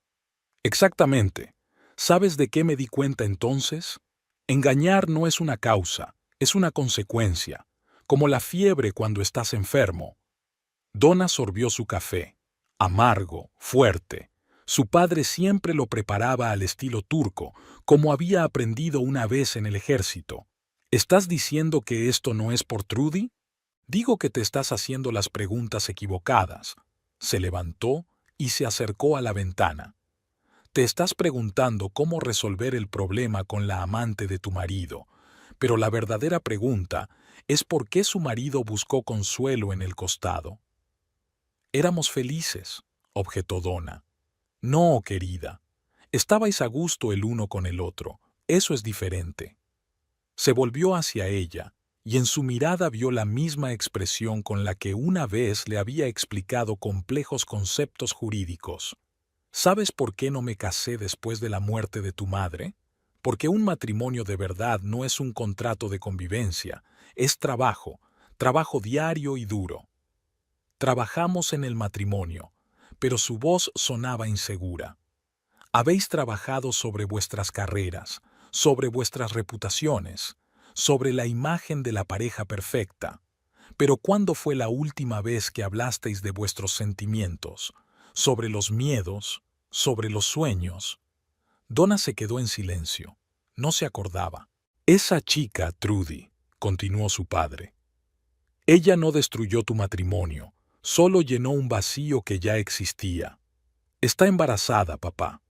Exactamente. ¿Sabes de qué me di cuenta entonces? Engañar no es una causa, es una consecuencia, como la fiebre cuando estás enfermo. Donna sorbió su café, amargo, fuerte. Su padre siempre lo preparaba al estilo turco, como había aprendido una vez en el ejército. ¿Estás diciendo que esto no es por Trudy? Digo que te estás haciendo las preguntas equivocadas. Se levantó y se acercó a la ventana. Te estás preguntando cómo resolver el problema con la amante de tu marido, pero la verdadera pregunta es por qué su marido buscó consuelo en el costado. Éramos felices, objetó Donna. No, querida. Estabais a gusto el uno con el otro. Eso es diferente. Se volvió hacia ella, y en su mirada vio la misma expresión con la que una vez le había explicado complejos conceptos jurídicos. ¿Sabes por qué no me casé después de la muerte de tu madre? Porque un matrimonio de verdad no es un contrato de convivencia, es trabajo, trabajo diario y duro. Trabajamos en el matrimonio, pero su voz sonaba insegura. Habéis trabajado sobre vuestras carreras, sobre vuestras reputaciones, sobre la imagen de la pareja perfecta. Pero ¿cuándo fue la última vez que hablasteis de vuestros sentimientos, sobre los miedos, sobre los sueños? Donna se quedó en silencio. No se acordaba. Esa chica, Trudy, continuó su padre. Ella no destruyó tu matrimonio, solo llenó un vacío que ya existía. Está embarazada, papá.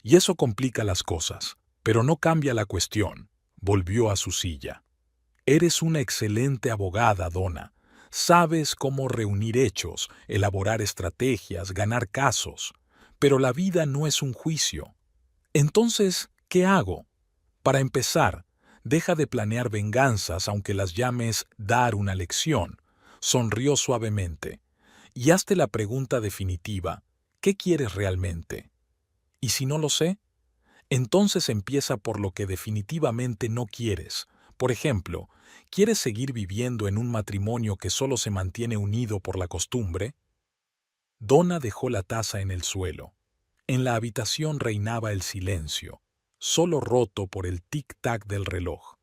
Y eso complica las cosas, pero no cambia la cuestión. Volvió a su silla. Eres una excelente abogada, Donna. Sabes cómo reunir hechos, elaborar estrategias, ganar casos. Pero la vida no es un juicio. Entonces, ¿qué hago? Para empezar, deja de planear venganzas aunque las llames dar una lección. Sonrió suavemente. Y hazte la pregunta definitiva. ¿Qué quieres realmente? ¿Y si no lo sé? Entonces empieza por lo que definitivamente no quieres. Por ejemplo, ¿quieres seguir viviendo en un matrimonio que solo se mantiene unido por la costumbre? Donna dejó la taza en el suelo. En la habitación reinaba el silencio. solo roto por el tic-tac del reloj.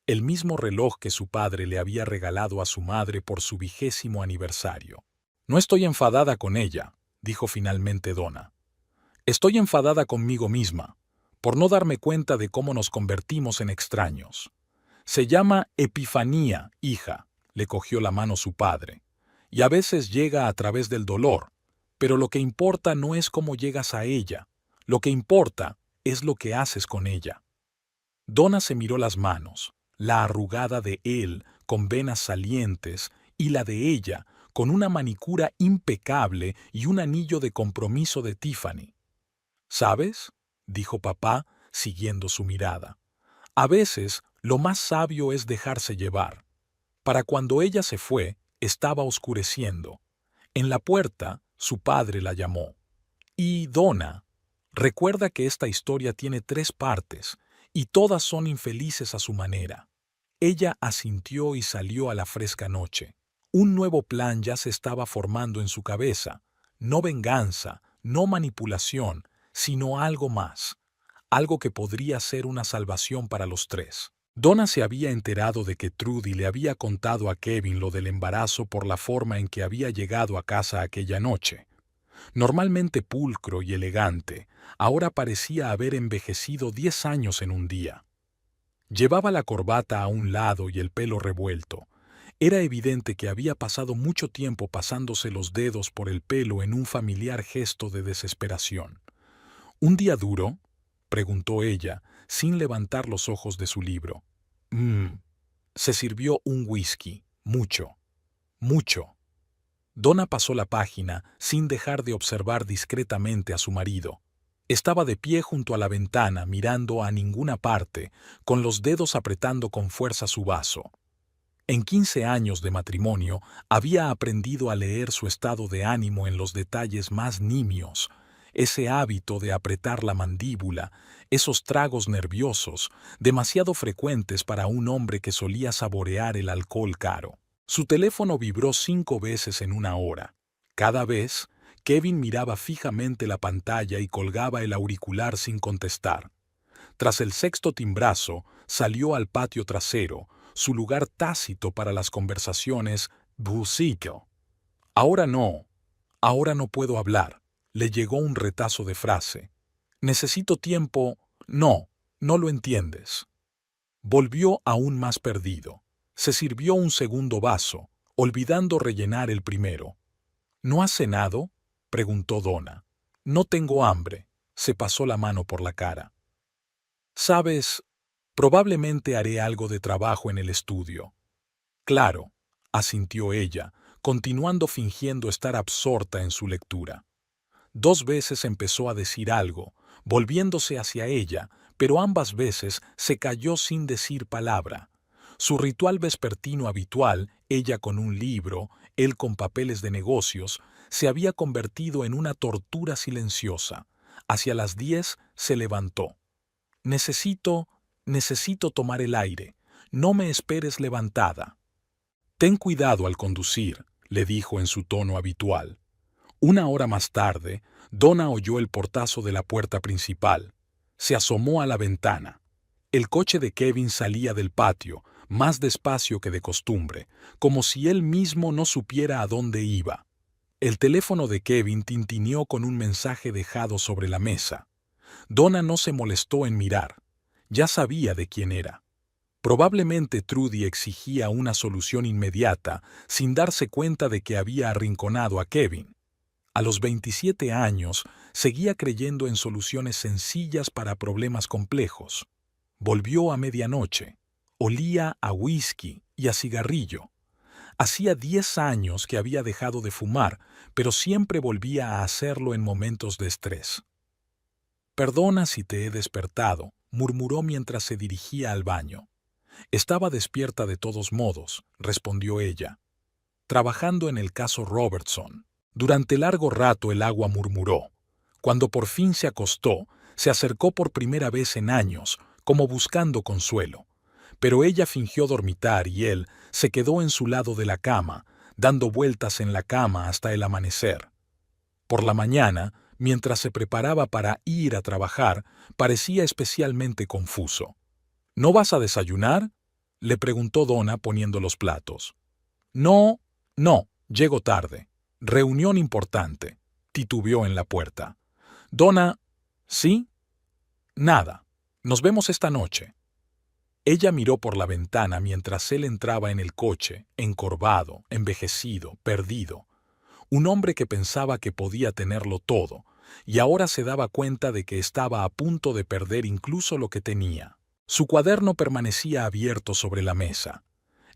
El mismo reloj que su padre le había regalado a su madre por su 20º aniversario. No estoy enfadada con ella, dijo finalmente Donna. Estoy enfadada conmigo misma, por no darme cuenta de cómo nos convertimos en extraños. Se llama epifanía, hija, le cogió la mano su padre, y a veces llega a través del dolor, pero lo que importa no es cómo llegas a ella, lo que importa es lo que haces con ella. Donna se miró las manos, la arrugada de él con venas salientes y la de ella con una manicura impecable y un anillo de compromiso de Tiffany. ¿Sabes?, dijo papá, siguiendo su mirada. A veces lo más sabio es dejarse llevar. Para cuando ella se fue, estaba oscureciendo. En la puerta, su padre la llamó. Y Donna, recuerda que esta historia tiene 3 partes, y todas son infelices a su manera. Ella asintió y salió a la fresca noche. Un nuevo plan ya se estaba formando en su cabeza. No venganza, no manipulación, sino algo más. Algo que podría ser una salvación para los 3. Donna se había enterado de que Trudy le había contado a Kevin lo del embarazo por la forma en que había llegado a casa aquella noche. Normalmente pulcro y elegante, ahora parecía haber envejecido 10 años en un día. Llevaba la corbata a un lado y el pelo revuelto. Era evidente que había pasado mucho tiempo pasándose los dedos por el pelo en un familiar gesto de desesperación. ¿Un día duro?, preguntó ella, sin levantar los ojos de su libro. Se sirvió un whisky, mucho, mucho. Donna pasó la página sin dejar de observar discretamente a su marido. Estaba de pie junto a la ventana, mirando a ninguna parte, con los dedos apretando con fuerza su vaso. En 15 años de matrimonio había aprendido a leer su estado de ánimo en los detalles más nimios, ese hábito de apretar la mandíbula, esos tragos nerviosos, demasiado frecuentes para un hombre que solía saborear el alcohol caro. Su teléfono vibró 5 veces en una hora. Cada vez, Kevin miraba fijamente la pantalla y colgaba el auricular sin contestar. Tras el 6º timbrazo, salió al patio trasero, su lugar tácito para las conversaciones bucíqueo. Ahora no puedo hablar. Le llegó un retazo de frase. Necesito tiempo. No lo entiendes. Volvió aún más perdido. Se sirvió un segundo vaso, olvidando rellenar el primero. ¿No has cenado?, preguntó Donna. No tengo hambre. Se pasó la mano por la cara. ¿Sabes? Probablemente haré algo de trabajo en el estudio. Claro, asintió ella, continuando fingiendo estar absorta en su lectura. 2 veces empezó a decir algo, volviéndose hacia ella, pero ambas veces se calló sin decir palabra. Su ritual vespertino habitual, ella con un libro, él con papeles de negocios, se había convertido en una tortura silenciosa. Hacia las 10 se levantó. Necesito tomar el aire. No me esperes levantada. Ten cuidado al conducir, le dijo en su tono habitual. 1 hora más tarde, Donna oyó el portazo de la puerta principal. Se asomó a la ventana. El coche de Kevin salía del patio, más despacio que de costumbre, como si él mismo no supiera a dónde iba. El teléfono de Kevin tintineó con un mensaje dejado sobre la mesa. Donna no se molestó en mirar. Ya sabía de quién era. Probablemente Trudy exigía una solución inmediata, sin darse cuenta de que había arrinconado a Kevin. A los 27 años, seguía creyendo en soluciones sencillas para problemas complejos. Volvió a medianoche. Olía a whisky y a cigarrillo. Hacía 10 años que había dejado de fumar, pero siempre volvía a hacerlo en momentos de estrés. «Perdona si te he despertado», murmuró mientras se dirigía al baño. «Estaba despierta de todos modos», respondió ella. «Trabajando en el caso Robertson». Durante largo rato el agua murmuró. Cuando por fin se acostó, se acercó por primera vez en años, como buscando consuelo. Pero ella fingió dormitar y él se quedó en su lado de la cama, dando vueltas en la cama hasta el amanecer. Por la mañana, mientras se preparaba para ir a trabajar, parecía especialmente confuso. ¿No vas a desayunar?, le preguntó Donna poniendo los platos. No, no, llego tarde. Reunión importante, titubeó en la puerta. Donna, ¿sí? Nada. Nos vemos esta noche. Ella miró por la ventana mientras él entraba en el coche, encorvado, envejecido, perdido. Un hombre que pensaba que podía tenerlo todo, y ahora se daba cuenta de que estaba a punto de perder incluso lo que tenía. Su cuaderno permanecía abierto sobre la mesa.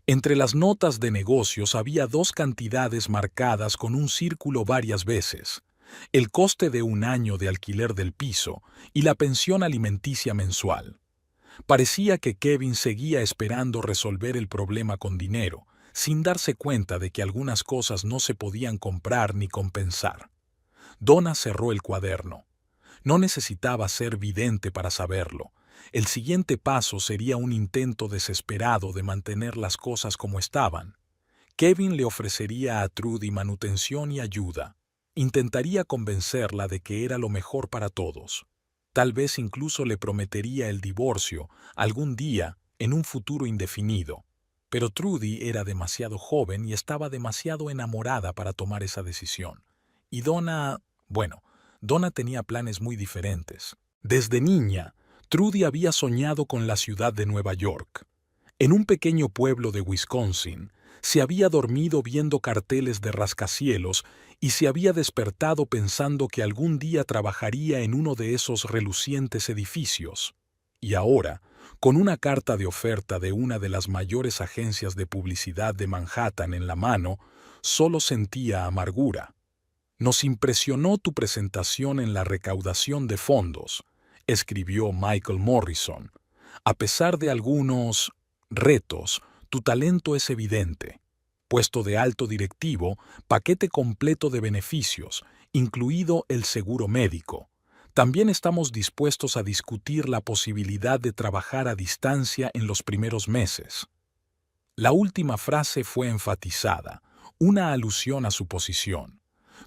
Entre las notas de negocios había 2 cantidades marcadas con un círculo varias veces: el coste de 1 año de alquiler del piso y la pensión alimenticia mensual. Parecía que Kevin seguía esperando resolver el problema con dinero, sin darse cuenta de que algunas cosas no se podían comprar ni compensar. Donna cerró el cuaderno. No necesitaba ser vidente para saberlo. El siguiente paso sería un intento desesperado de mantener las cosas como estaban. Kevin le ofrecería a Trudy manutención y ayuda. Intentaría convencerla de que era lo mejor para todos. Tal vez incluso le prometería el divorcio algún día en un futuro indefinido. Pero Trudy era demasiado joven y estaba demasiado enamorada para tomar esa decisión. Y Donna tenía planes muy diferentes. Desde niña, Trudy había soñado con la ciudad de Nueva York. En un pequeño pueblo de Wisconsin, se había dormido viendo carteles de rascacielos y se había despertado pensando que algún día trabajaría en uno de esos relucientes edificios. Y ahora, con una carta de oferta de una de las mayores agencias de publicidad de Manhattan en la mano, solo sentía amargura. Nos impresionó tu presentación en la recaudación de fondos, escribió Michael Morrison. A pesar de algunos retos, tu talento es evidente. Puesto de alto directivo, paquete completo de beneficios, incluido el seguro médico. También estamos dispuestos a discutir la posibilidad de trabajar a distancia en los primeros meses. La última frase fue enfatizada, una alusión a su posición.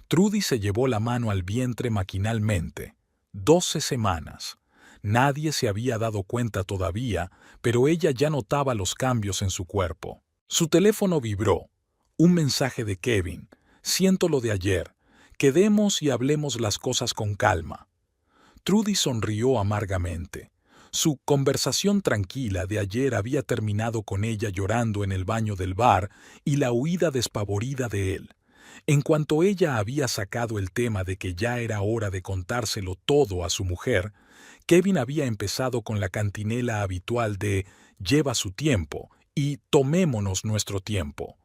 Trudy se llevó la mano al vientre maquinalmente. 12 semanas. Nadie se había dado cuenta todavía, pero ella ya notaba los cambios en su cuerpo. Su teléfono vibró. Un mensaje de Kevin. Siento lo de ayer. Quedemos y hablemos las cosas con calma. Trudy sonrió amargamente. Su conversación tranquila de ayer había terminado con ella llorando en el baño del bar y la huida despavorida de él. En cuanto ella había sacado el tema de que ya era hora de contárselo todo a su mujer, Kevin había empezado con la cantinela habitual de «lleva su tiempo» y «tomémonos nuestro tiempo».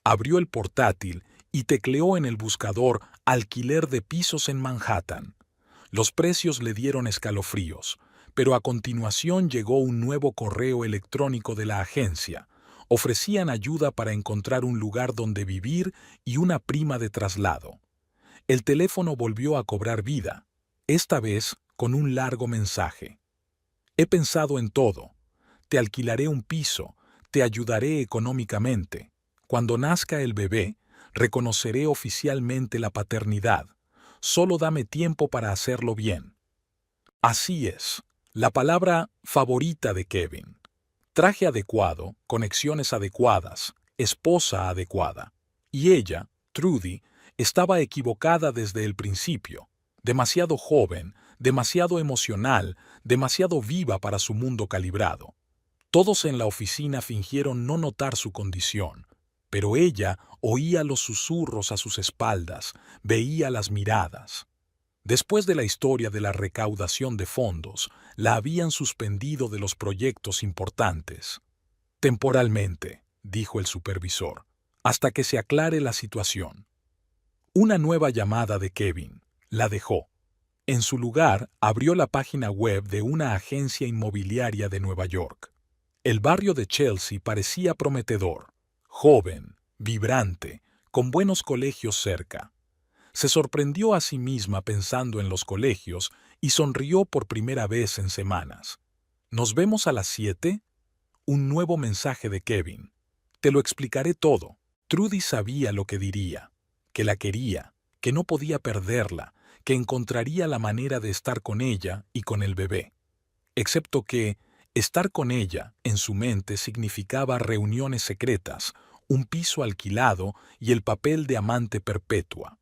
Abrió el portátil y tecleó en el buscador «alquiler de pisos en Manhattan». Los precios le dieron escalofríos, pero a continuación llegó un nuevo correo electrónico de la agencia. Ofrecían ayuda para encontrar un lugar donde vivir y una prima de traslado. El teléfono volvió a cobrar vida, esta vez con un largo mensaje. He pensado en todo. Te alquilaré un piso, te ayudaré económicamente. Cuando nazca el bebé, reconoceré oficialmente la paternidad. Solo dame tiempo para hacerlo bien. Así es, la palabra favorita de Kevin. Traje adecuado, conexiones adecuadas, esposa adecuada. Y ella, Trudy, estaba equivocada desde el principio. Demasiado joven, demasiado emocional, demasiado viva para su mundo calibrado. Todos en la oficina fingieron no notar su condición, pero ella oía los susurros a sus espaldas, veía las miradas. Después de la historia de la recaudación de fondos, la habían suspendido de los proyectos importantes. Temporalmente, dijo el supervisor, hasta que se aclare la situación. Una nueva llamada de Kevin la dejó. En su lugar, abrió la página web de una agencia inmobiliaria de Nueva York. El barrio de Chelsea parecía prometedor, joven, vibrante, con buenos colegios cerca. Se sorprendió a sí misma pensando en los colegios y sonrió por primera vez en semanas. ¿Nos vemos a las 7? Un nuevo mensaje de Kevin. Te lo explicaré todo. Trudy sabía lo que diría, que la quería, que no podía perderla, que encontraría la manera de estar con ella y con el bebé, excepto que estar con ella en su mente significaba reuniones secretas, un piso alquilado y el papel de amante perpetua.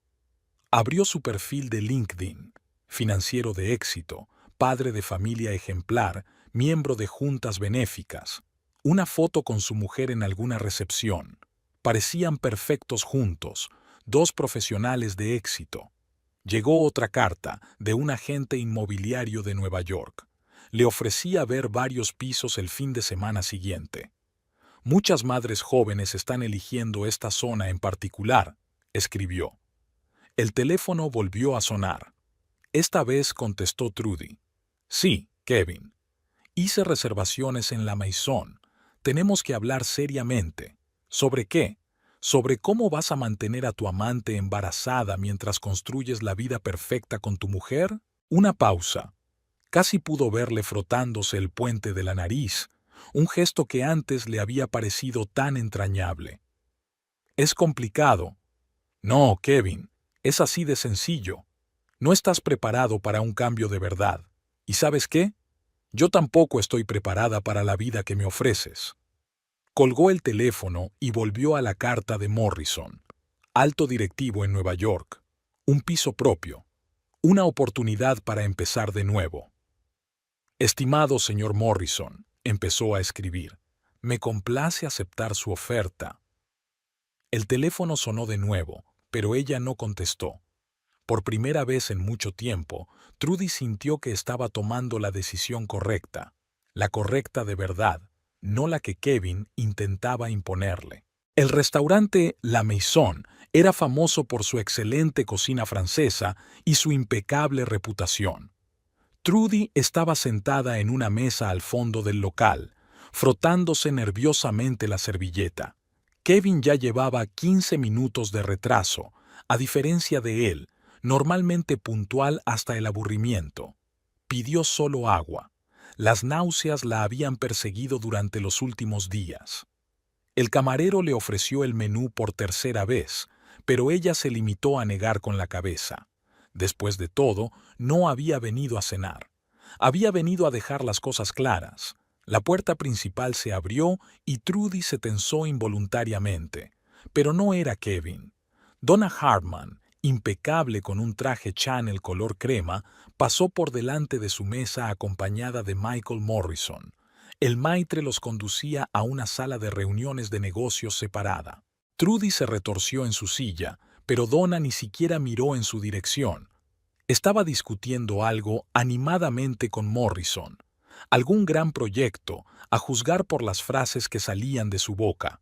Abrió su perfil de LinkedIn, financiero de éxito, padre de familia ejemplar, miembro de juntas benéficas, una foto con su mujer en alguna recepción. Parecían perfectos juntos, dos profesionales de éxito. Llegó otra carta de un agente inmobiliario de Nueva York. Le ofrecía ver varios pisos el fin de semana siguiente. Muchas madres jóvenes están eligiendo esta zona en particular, escribió. El teléfono volvió a sonar. Esta vez contestó Trudy. Sí, Kevin. Hice reservaciones en la Maison. Tenemos que hablar seriamente. ¿Sobre qué? ¿Sobre cómo vas a mantener a tu amante embarazada mientras construyes la vida perfecta con tu mujer? Una pausa. Casi pudo verle frotándose el puente de la nariz, un gesto que antes le había parecido tan entrañable. Es complicado. No, Kevin, es así de sencillo. No estás preparado para un cambio de verdad. ¿Y sabes qué? Yo tampoco estoy preparada para la vida que me ofreces. Colgó el teléfono y volvió a la carta de Morrison. Alto directivo en Nueva York. Un piso propio. Una oportunidad para empezar de nuevo. Estimado señor Morrison, empezó a escribir, me complace aceptar su oferta. El teléfono sonó de nuevo, pero ella no contestó. Por primera vez en mucho tiempo, Trudy sintió que estaba tomando la decisión correcta, la correcta de verdad, no la que Kevin intentaba imponerle. El restaurante La Maison era famoso por su excelente cocina francesa y su impecable reputación. Trudy estaba sentada en una mesa al fondo del local, frotándose nerviosamente la servilleta. Kevin ya llevaba 15 minutos de retraso, a diferencia de él, normalmente puntual hasta el aburrimiento. Pidió solo agua. Las náuseas la habían perseguido durante los últimos días. El camarero le ofreció el menú por tercera vez, pero ella se limitó a negar con la cabeza. Después de todo, no había venido a cenar. Había venido a dejar las cosas claras. La puerta principal se abrió y Trudy se tensó involuntariamente. Pero no era Kevin. Donna Hartman, impecable con un traje Chanel color crema, pasó por delante de su mesa acompañada de Michael Morrison. El maitre los conducía a una sala de reuniones de negocios separada. Trudy se retorció en su silla, pero Donna ni siquiera miró en su dirección. Estaba discutiendo algo animadamente con Morrison. Algún gran proyecto, a juzgar por las frases que salían de su boca.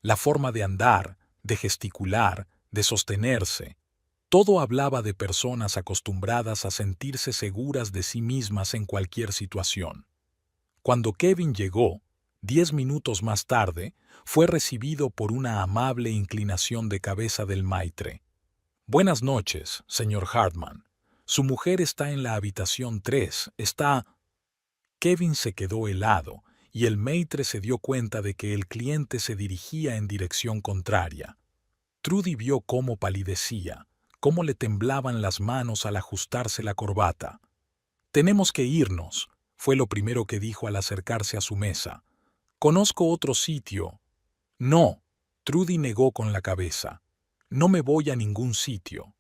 La forma de andar, de gesticular, de sostenerse. Todo hablaba de personas acostumbradas a sentirse seguras de sí mismas en cualquier situación. Cuando Kevin llegó, 10 minutos más tarde, fue recibido por una amable inclinación de cabeza del maitre. Buenas noches, señor Hartman. Su mujer está en la habitación 3, está... Kevin se quedó helado y el maitre se dio cuenta de que el cliente se dirigía en dirección contraria. Trudy vio cómo palidecía, cómo le temblaban las manos al ajustarse la corbata. «Tenemos que irnos», fue lo primero que dijo al acercarse a su mesa. «Conozco otro sitio». «No», Trudy negó con la cabeza. «No me voy a ningún sitio».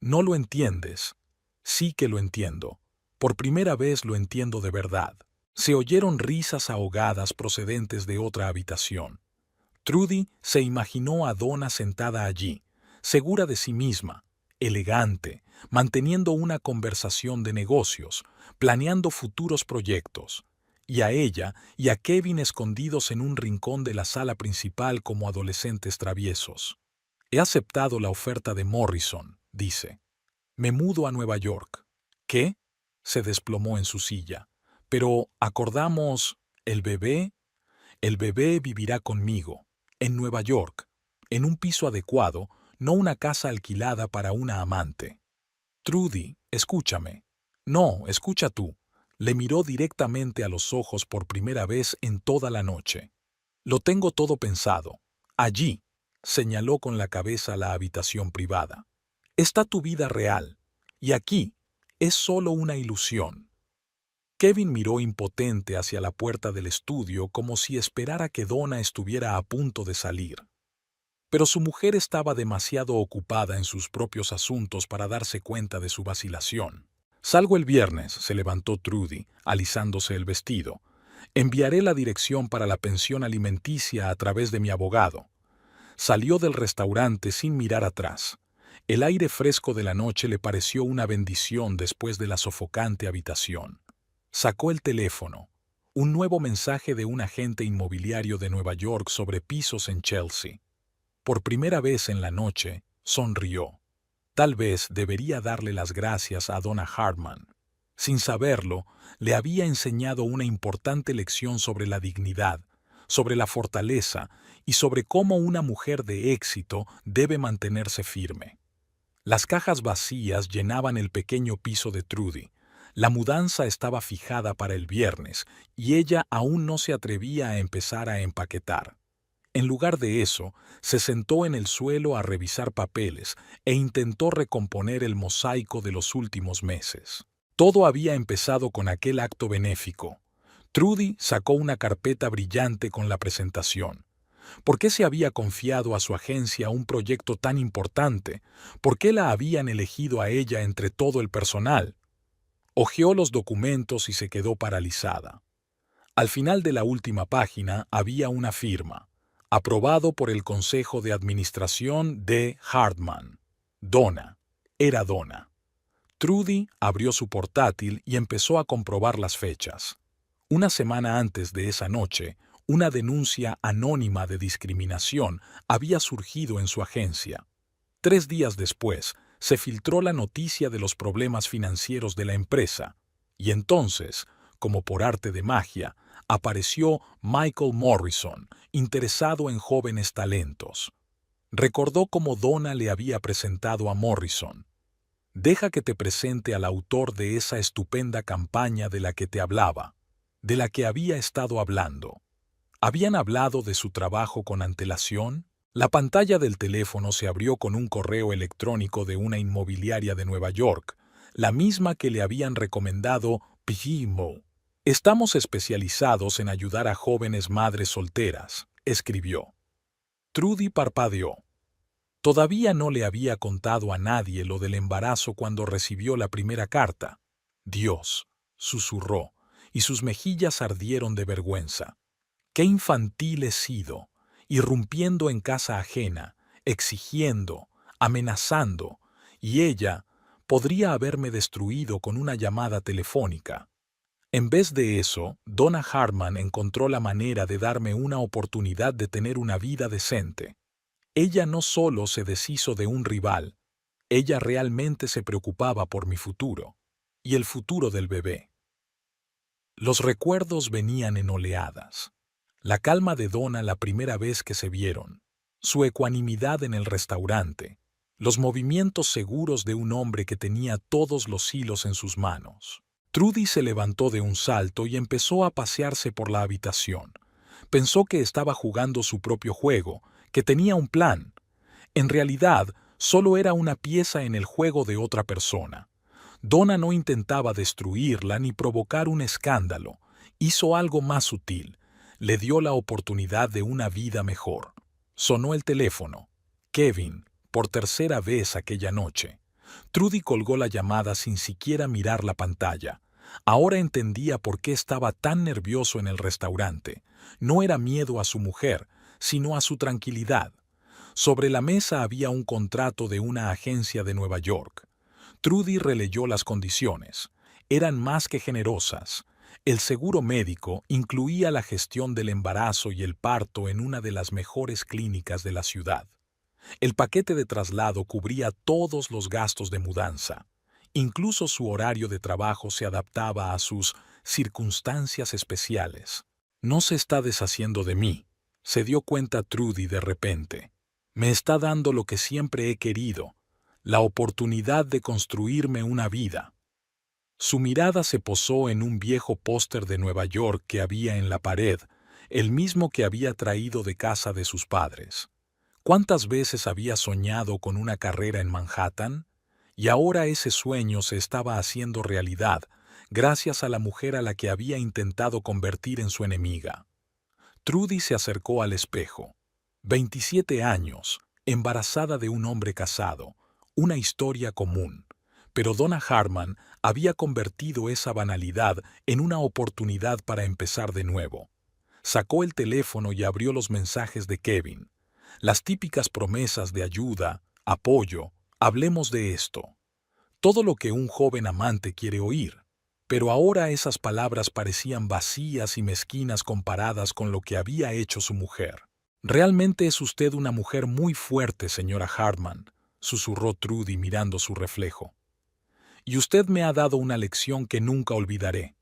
«No lo entiendes». «Sí que lo entiendo. Por primera vez lo entiendo de verdad». Se oyeron risas ahogadas procedentes de otra habitación. Trudy se imaginó a Donna sentada allí, segura de sí misma, elegante, manteniendo una conversación de negocios, planeando futuros proyectos, y a ella y a Kevin escondidos en un rincón de la sala principal como adolescentes traviesos. «He aceptado la oferta de Morrison», dice. «Me mudo a Nueva York». «¿Qué?», se desplomó en su silla. «Pero acordamos, ¿el bebé? El bebé vivirá conmigo, en Nueva York, en un piso adecuado, no una casa alquilada para una amante». «Trudy, escúchame». «No, escucha tú». Le miró directamente a los ojos por primera vez en toda la noche. «Lo tengo todo pensado. Allí», señaló con la cabeza la habitación privada. «Está tu vida real, Y aquí es solo una ilusión. Kevin miró impotente hacia la puerta del estudio como si esperara que Donna estuviera a punto de salir. Pero su mujer estaba demasiado ocupada en sus propios asuntos para darse cuenta de su vacilación. Salgo el viernes, se levantó Trudy, alisándose el vestido. Enviaré la dirección para la pensión alimenticia a través de mi abogado. Salió del restaurante sin mirar atrás. El aire fresco de la noche le pareció una bendición después de la sofocante habitación. Sacó el teléfono. Un nuevo mensaje de un agente inmobiliario de Nueva York sobre pisos en Chelsea. Por primera vez en la noche, sonrió. Tal vez debería darle las gracias a Donna Hartman. Sin saberlo, le había enseñado una importante lección sobre la dignidad, sobre la fortaleza y sobre cómo una mujer de éxito debe mantenerse firme. Las cajas vacías llenaban el pequeño piso de Trudy. La mudanza estaba fijada para el viernes y ella aún no se atrevía a empezar a empaquetar. En lugar de eso, se sentó en el suelo a revisar papeles e intentó recomponer el mosaico de los últimos meses. Todo había empezado con aquel acto benéfico. Trudy sacó una carpeta brillante con la presentación. ¿Por qué se había confiado a su agencia un proyecto tan importante? ¿Por qué la habían elegido a ella entre todo el personal? Hojeó los documentos y se quedó paralizada. Al final de la última página había una firma. Aprobado por el Consejo de Administración de Hartman. Donna. Era Donna. Trudy abrió su portátil y empezó a comprobar las fechas. Una semana antes de esa noche, una denuncia anónima de discriminación había surgido en su agencia. 3 días después, se filtró la noticia de los problemas financieros de la empresa, y entonces, como por arte de magia, apareció Michael Morrison, interesado en jóvenes talentos. Recordó cómo Donna le había presentado a Morrison. Deja que te presente al autor de esa estupenda campaña de la que te hablaba, de la que había estado hablando. ¿Habían hablado de su trabajo con antelación? La pantalla del teléfono se abrió con un correo electrónico de una inmobiliaria de Nueva York, la misma que le habían recomendado PGMO. Estamos especializados en ayudar a jóvenes madres solteras, escribió. Trudy parpadeó. Todavía no le había contado a nadie lo del embarazo cuando recibió la primera carta. Dios, susurró, y sus mejillas ardieron de vergüenza. Qué infantil he sido, irrumpiendo en casa ajena, exigiendo, amenazando, y ella podría haberme destruido con una llamada telefónica. En vez de eso, Donna Hartman encontró la manera de darme una oportunidad de tener una vida decente. Ella no solo se deshizo de un rival, ella realmente se preocupaba por mi futuro y el futuro del bebé. Los recuerdos venían en oleadas. La calma de Donna la primera vez que se vieron, su ecuanimidad en el restaurante, los movimientos seguros de un hombre que tenía todos los hilos en sus manos. Trudy se levantó de un salto y empezó a pasearse por la habitación. Pensó que estaba jugando su propio juego, que tenía un plan. En realidad, solo era una pieza en el juego de otra persona. Donna no intentaba destruirla ni provocar un escándalo. Hizo algo más sutil. Le dio la oportunidad de una vida mejor. Sonó el teléfono. Kevin, por tercera vez aquella noche. Trudy colgó la llamada sin siquiera mirar la pantalla. Ahora entendía por qué estaba tan nervioso en el restaurante. No era miedo a su mujer, sino a su tranquilidad. Sobre la mesa había un contrato de una agencia de Nueva York. Trudy releyó las condiciones. Eran más que generosas. El seguro médico incluía la gestión del embarazo y el parto en una de las mejores clínicas de la ciudad. El paquete de traslado cubría todos los gastos de mudanza. Incluso su horario de trabajo se adaptaba a sus circunstancias especiales. No se está deshaciendo de mí, se dio cuenta Trudy de repente. Me está dando lo que siempre he querido, la oportunidad de construirme una vida. Su mirada se posó en un viejo póster de Nueva York que había en la pared, el mismo que había traído de casa de sus padres. ¿Cuántas veces había soñado con una carrera en Manhattan? Y ahora ese sueño se estaba haciendo realidad, gracias a la mujer a la que había intentado convertir en su enemiga. Trudy se acercó al espejo. 27 años, embarazada de un hombre casado, una historia común. Pero Donna Hartman había convertido esa banalidad en una oportunidad para empezar de nuevo. Sacó el teléfono y abrió los mensajes de Kevin. Las típicas promesas de ayuda, apoyo, hablemos de esto. Todo lo que un joven amante quiere oír. Pero ahora esas palabras parecían vacías y mezquinas comparadas con lo que había hecho su mujer. «Realmente es usted una mujer muy fuerte, señora Hartman», susurró Trudy mirando su reflejo. «Y usted me ha dado una lección que nunca olvidaré».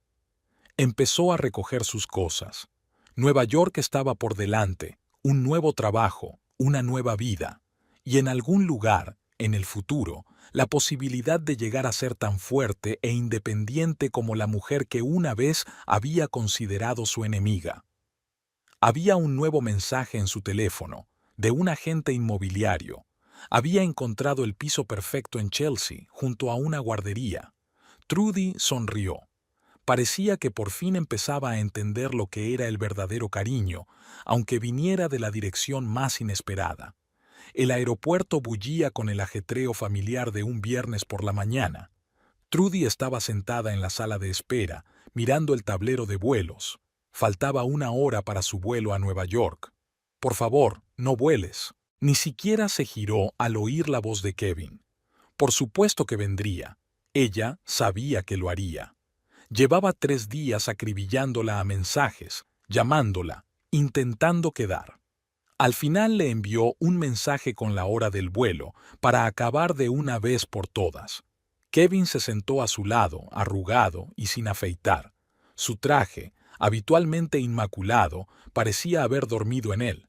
Empezó a recoger sus cosas. Nueva York estaba por delante, un nuevo trabajo, una nueva vida. Y en algún lugar, en el futuro, la posibilidad de llegar a ser tan fuerte e independiente como la mujer que una vez había considerado su enemiga. Había un nuevo mensaje en su teléfono, de un agente inmobiliario. Había encontrado el piso perfecto en Chelsea, junto a una guardería. Trudy sonrió. Parecía que por fin empezaba a entender lo que era el verdadero cariño, aunque viniera de la dirección más inesperada. El aeropuerto bullía con el ajetreo familiar de un viernes por la mañana. Trudy estaba sentada en la sala de espera, mirando el tablero de vuelos. Faltaba 1 hora para su vuelo a Nueva York. «Por favor, no vueles». Ni siquiera se giró al oír la voz de Kevin. Por supuesto que vendría. Ella sabía que lo haría. Llevaba 3 días acribillándola a mensajes, llamándola, intentando quedar. Al final le envió un mensaje con la hora del vuelo para acabar de una vez por todas. Kevin se sentó a su lado, arrugado y sin afeitar. Su traje, habitualmente inmaculado, parecía haber dormido en él.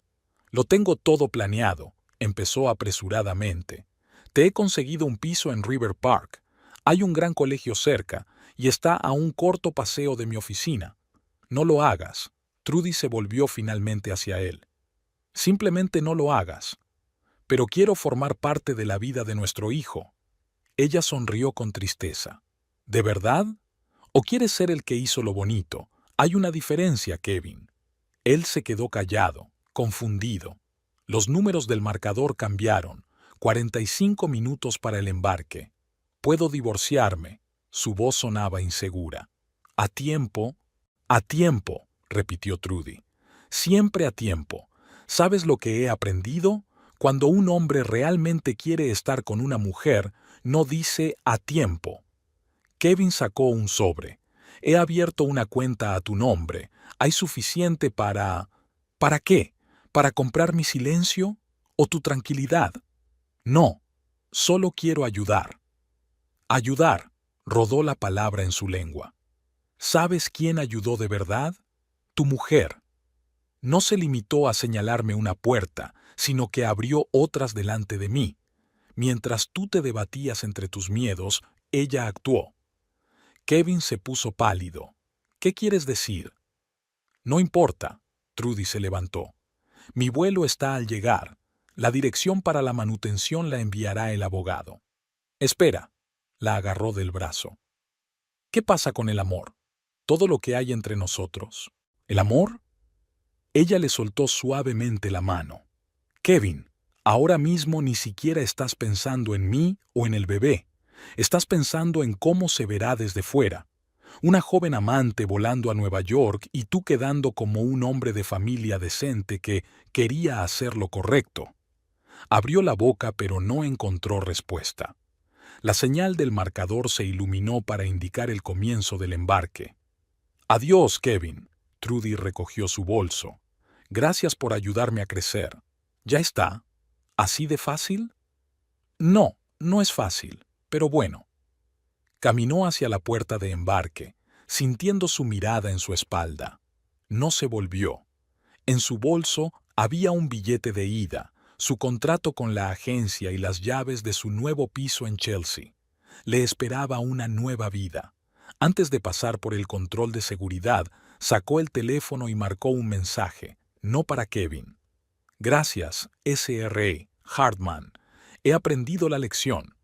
«Lo tengo todo planeado», empezó apresuradamente. «Te he conseguido un piso en River Park. Hay un gran colegio cerca y está a un corto paseo de mi oficina. No lo hagas». Trudy se volvió finalmente hacia él. «Simplemente no lo hagas. Pero quiero formar parte de la vida de nuestro hijo». Ella sonrió con tristeza. «¿De verdad? ¿O quieres ser el que hizo lo bonito? Hay una diferencia, Kevin». Él se quedó callado, confundido. Los números del marcador cambiaron. 45 minutos para el embarque. «Puedo divorciarme». Su voz sonaba insegura. «A tiempo, repitió Trudy. «Siempre a tiempo. ¿Sabes lo que he aprendido? Cuando un hombre realmente quiere estar con una mujer, no dice a tiempo». Kevin sacó un sobre. «He abierto una cuenta a tu nombre. Hay suficiente para... ¿Para qué? ¿Para comprar mi silencio? ¿O tu tranquilidad?» «No. Solo quiero ayudar». «Ayudar», rodó la palabra en su lengua. «¿Sabes quién ayudó de verdad? Tu mujer. No se limitó a señalarme una puerta, sino que abrió otras delante de mí. Mientras tú te debatías entre tus miedos, ella actuó». Kevin se puso pálido. «¿Qué quieres decir?» «No importa». Trudy se levantó. «Mi vuelo está al llegar. La dirección para la manutención la enviará el abogado». «Espera». La agarró del brazo. «¿Qué pasa con el amor? Todo lo que hay entre nosotros. ¿El amor?» Ella le soltó suavemente la mano. «Kevin, ahora mismo ni siquiera estás pensando en mí o en el bebé. Estás pensando en cómo se verá desde fuera. Una joven amante volando a Nueva York y tú quedando como un hombre de familia decente que quería hacer lo correcto». Abrió la boca pero no encontró respuesta. La señal del marcador se iluminó para indicar el comienzo del embarque. «Adiós, Kevin». Trudy recogió su bolso. «Gracias por ayudarme a crecer. ¿Ya está? ¿Así de fácil?» «No, no es fácil, pero bueno». Caminó hacia la puerta de embarque, sintiendo su mirada en su espalda. No se volvió. En su bolso había un billete de ida, su contrato con la agencia y las llaves de su nuevo piso en Chelsea. Le esperaba una nueva vida. Antes de pasar por el control de seguridad, sacó el teléfono y marcó un mensaje, no para Kevin. «Gracias, S.R.E. Hartman. He aprendido la lección.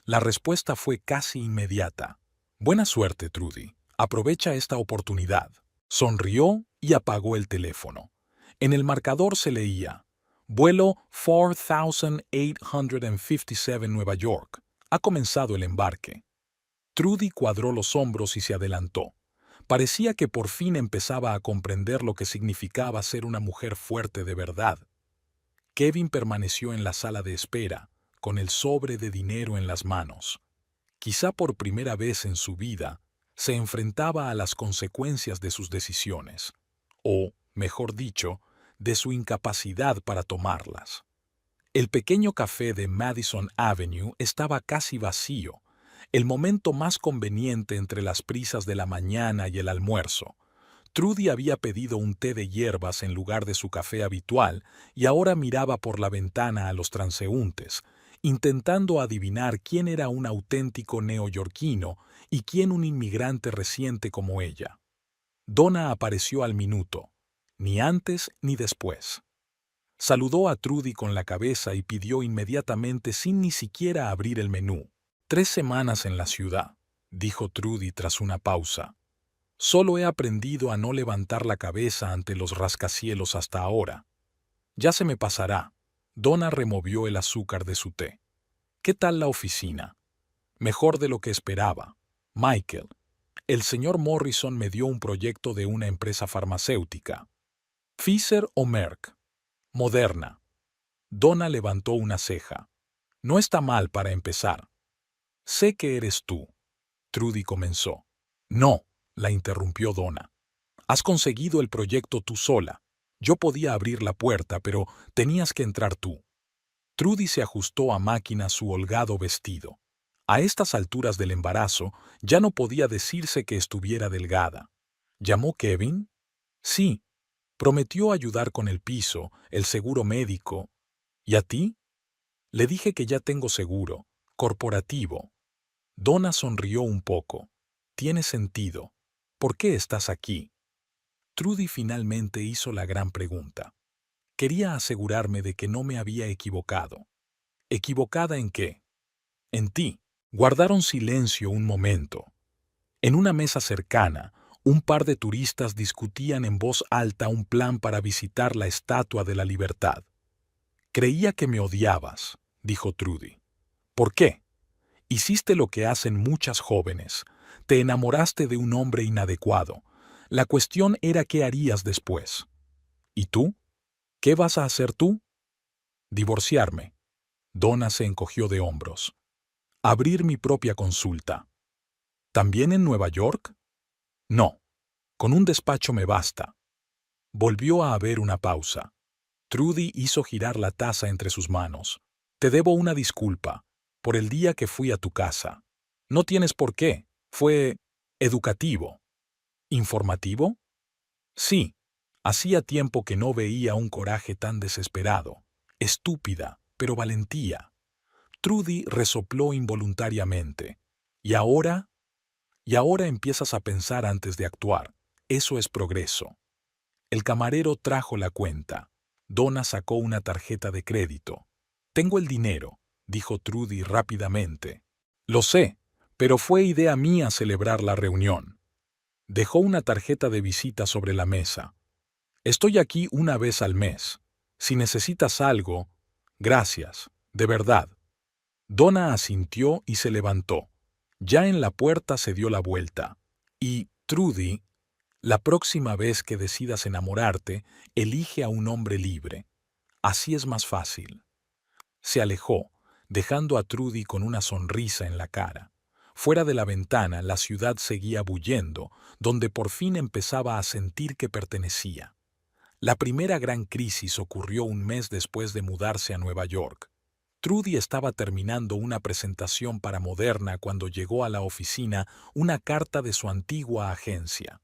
La respuesta fue casi inmediata. Buena suerte, Trudy. Aprovecha esta oportunidad. Sonrió y apagó el teléfono. En el marcador se leía: vuelo 4857 Nueva York. Ha comenzado el embarque. Trudy cuadró los hombros y se adelantó. Parecía que por fin empezaba a comprender lo que significaba ser una mujer fuerte de verdad. Kevin permaneció en la sala de espera, con el sobre de dinero en las manos. Quizá por primera vez en su vida, se enfrentaba a las consecuencias de sus decisiones, o, mejor dicho, de su incapacidad para tomarlas. El pequeño café de Madison Avenue estaba casi vacío, el momento más conveniente entre las prisas de la mañana y el almuerzo. Trudy había pedido un té de hierbas en lugar de su café habitual y ahora miraba por la ventana a los transeúntes, intentando adivinar quién era un auténtico neoyorquino y quién un inmigrante reciente como ella. Donna apareció al minuto, ni antes ni después. Saludó a Trudy con la cabeza y pidió inmediatamente sin ni siquiera abrir el menú. 3 semanas en la ciudad, dijo Trudy tras una pausa. Solo he aprendido a no levantar la cabeza ante los rascacielos hasta ahora. Ya se me pasará. Donna removió el azúcar de su té. ¿Qué tal la oficina? Mejor de lo que esperaba. Michael, el señor Morrison me dio un proyecto de una empresa farmacéutica. ¿Pfizer o Merck? Moderna. Donna levantó una ceja. No está mal para empezar. Sé que eres tú. Trudy comenzó. No, la interrumpió Donna. Has conseguido el proyecto tú sola. Yo podía abrir la puerta, pero tenías que entrar tú. Trudy se ajustó a máquina su holgado vestido. A estas alturas del embarazo ya no podía decirse que estuviera delgada. ¿Llamó Kevin? Sí. Prometió ayudar con el piso, el seguro médico. ¿Y a ti? Le dije que ya tengo seguro, corporativo. Donna sonrió un poco. Tiene sentido. ¿Por qué estás aquí? Trudy finalmente hizo la gran pregunta. Quería asegurarme de que no me había equivocado. ¿Equivocada en qué? En ti. Guardaron silencio un momento. En una mesa cercana, un par de turistas discutían en voz alta un plan para visitar la Estatua de la Libertad. Creía que me odiabas, dijo Trudy. ¿Por qué? Hiciste lo que hacen muchas jóvenes. Te enamoraste de un hombre inadecuado. La cuestión era qué harías después. ¿Y tú? ¿Qué vas a hacer tú? Divorciarme. Donna se encogió de hombros. Abrir mi propia consulta. ¿También en Nueva York? No. Con un despacho me basta. Volvió a haber una pausa. Trudy hizo girar la taza entre sus manos. Te debo una disculpa por el día que fui a tu casa. No tienes por qué. Fue educativo. ¿Informativo? Sí. Hacía tiempo que no veía un coraje tan desesperado. Estúpida, pero valentía. Trudy resopló involuntariamente. ¿Y ahora? Y ahora empiezas a pensar antes de actuar. Eso es progreso. El camarero trajo la cuenta. Donna sacó una tarjeta de crédito. Tengo el dinero, dijo Trudy rápidamente. Lo sé, pero fue idea mía celebrar la reunión. Dejó una tarjeta de visita sobre la mesa. Estoy aquí una vez al mes. Si necesitas algo, gracias, de verdad. Donna asintió y se levantó. Ya en la puerta se dio la vuelta. Y, Trudy, la próxima vez que decidas enamorarte, elige a un hombre libre. Así es más fácil. Se alejó, dejando a Trudy con una sonrisa en la cara. Fuera de la ventana, la ciudad seguía bullendo, donde por fin empezaba a sentir que pertenecía. La primera gran crisis ocurrió un mes después de mudarse a Nueva York. Trudy estaba terminando una presentación para Moderna cuando llegó a la oficina una carta de su antigua agencia.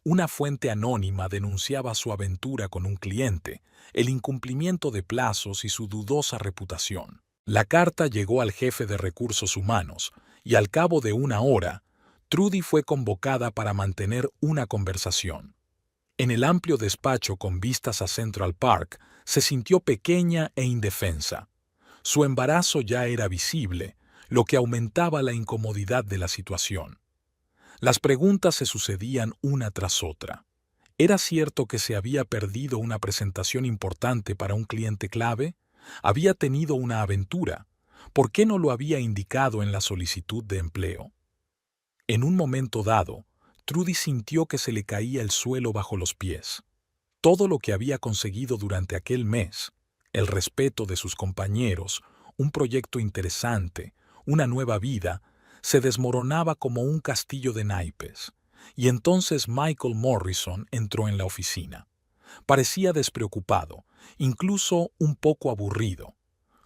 Una fuente anónima denunciaba su aventura con un cliente, el incumplimiento de plazos y su dudosa reputación. La carta llegó al jefe de recursos humanos, y al cabo de una hora, Trudy fue convocada para mantener una conversación. En el amplio despacho con vistas a Central Park, se sintió pequeña e indefensa. Su embarazo ya era visible, lo que aumentaba la incomodidad de la situación. Las preguntas se sucedían una tras otra. ¿Era cierto que se había perdido una presentación importante para un cliente clave? ¿Había tenido una aventura? ¿Por qué no lo había indicado en la solicitud de empleo? En un momento dado, Trudy sintió que se le caía el suelo bajo los pies. Todo lo que había conseguido durante aquel mes, el respeto de sus compañeros, un proyecto interesante, una nueva vida, se desmoronaba como un castillo de naipes. Y entonces Michael Morrison entró en la oficina. Parecía despreocupado, incluso un poco aburrido.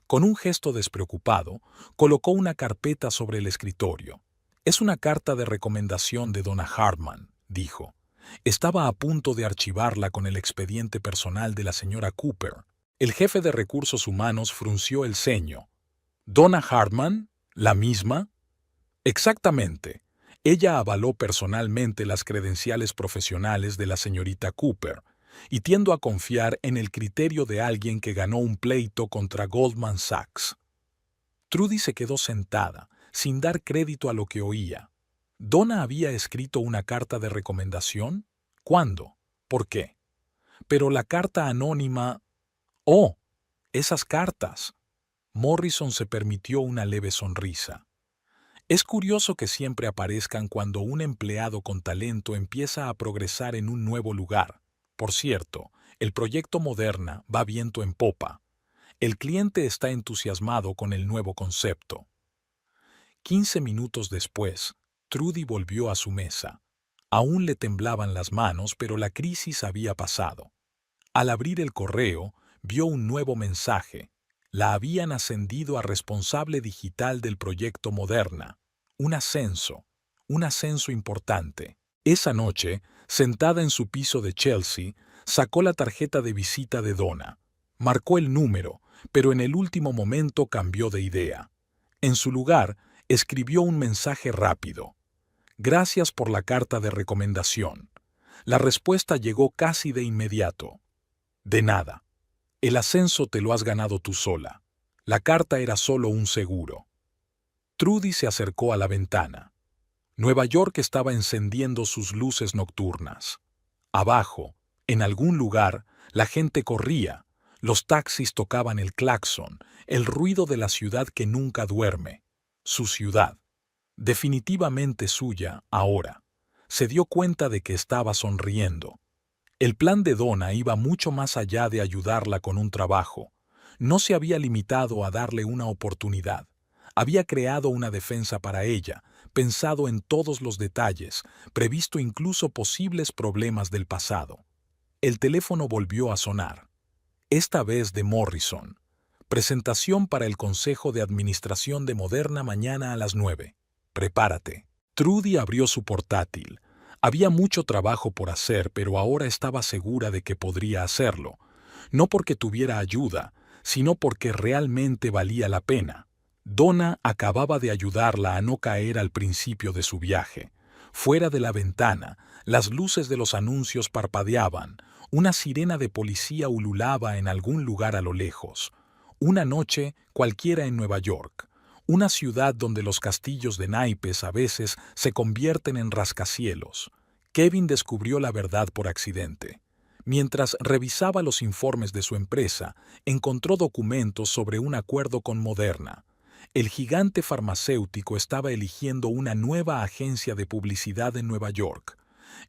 Con un gesto despreocupado, colocó una carpeta sobre el escritorio. «Es una carta de recomendación de Donna Hartman», dijo. Estaba a punto de archivarla con el expediente personal de la señora Cooper. El jefe de recursos humanos frunció el ceño. «¿Donna Hartman? ¿La misma?» «Exactamente. Ella avaló personalmente las credenciales profesionales de la señorita Cooper, y tiendo a confiar en el criterio de alguien que ganó un pleito contra Goldman Sachs». Trudy se quedó sentada, sin dar crédito a lo que oía. ¿Donna había escrito una carta de recomendación? ¿Cuándo? ¿Por qué? Pero la carta anónima... ¡Oh! Esas cartas. Morrison se permitió una leve sonrisa. Es curioso que siempre aparezcan cuando un empleado con talento empieza a progresar en un nuevo lugar. Por cierto, el proyecto Moderna va viento en popa. El cliente está entusiasmado con el nuevo concepto. 15 minutos después, Trudy volvió a su mesa. Aún le temblaban las manos, pero la crisis había pasado. Al abrir el correo, vio un nuevo mensaje. La habían ascendido a responsable digital del proyecto Moderna. Un ascenso importante. Esa noche, sentada en su piso de Chelsea, sacó la tarjeta de visita de Donna. Marcó el número, pero en el último momento cambió de idea. En su lugar, escribió un mensaje rápido. «Gracias por la carta de recomendación». La respuesta llegó casi de inmediato. «De nada. El ascenso te lo has ganado tú sola. La carta era solo un seguro». Trudy se acercó a la ventana. Nueva York estaba encendiendo sus luces nocturnas. Abajo, en algún lugar, la gente corría. Los taxis tocaban el claxon, el ruido de la ciudad que nunca duerme. Su ciudad. Definitivamente suya, ahora. Se dio cuenta de que estaba sonriendo. El plan de Donna iba mucho más allá de ayudarla con un trabajo. No se había limitado a darle una oportunidad. Había creado una defensa para ella, pensado en todos los detalles, previsto incluso posibles problemas del pasado. El teléfono volvió a sonar. Esta vez de Morrison. «Presentación para el Consejo de Administración de Moderna mañana a las 9. Prepárate». Trudy abrió su portátil. Había mucho trabajo por hacer, pero ahora estaba segura de que podría hacerlo. No porque tuviera ayuda, sino porque realmente valía la pena. Donna acababa de ayudarla a no caer al principio de su viaje. Fuera de la ventana, las luces de los anuncios parpadeaban. Una sirena de policía ululaba en algún lugar a lo lejos. Una noche cualquiera en Nueva York. Una ciudad donde los castillos de naipes a veces se convierten en rascacielos. Kevin descubrió la verdad por accidente. Mientras revisaba los informes de su empresa, encontró documentos sobre un acuerdo con Moderna. El gigante farmacéutico estaba eligiendo una nueva agencia de publicidad en Nueva York.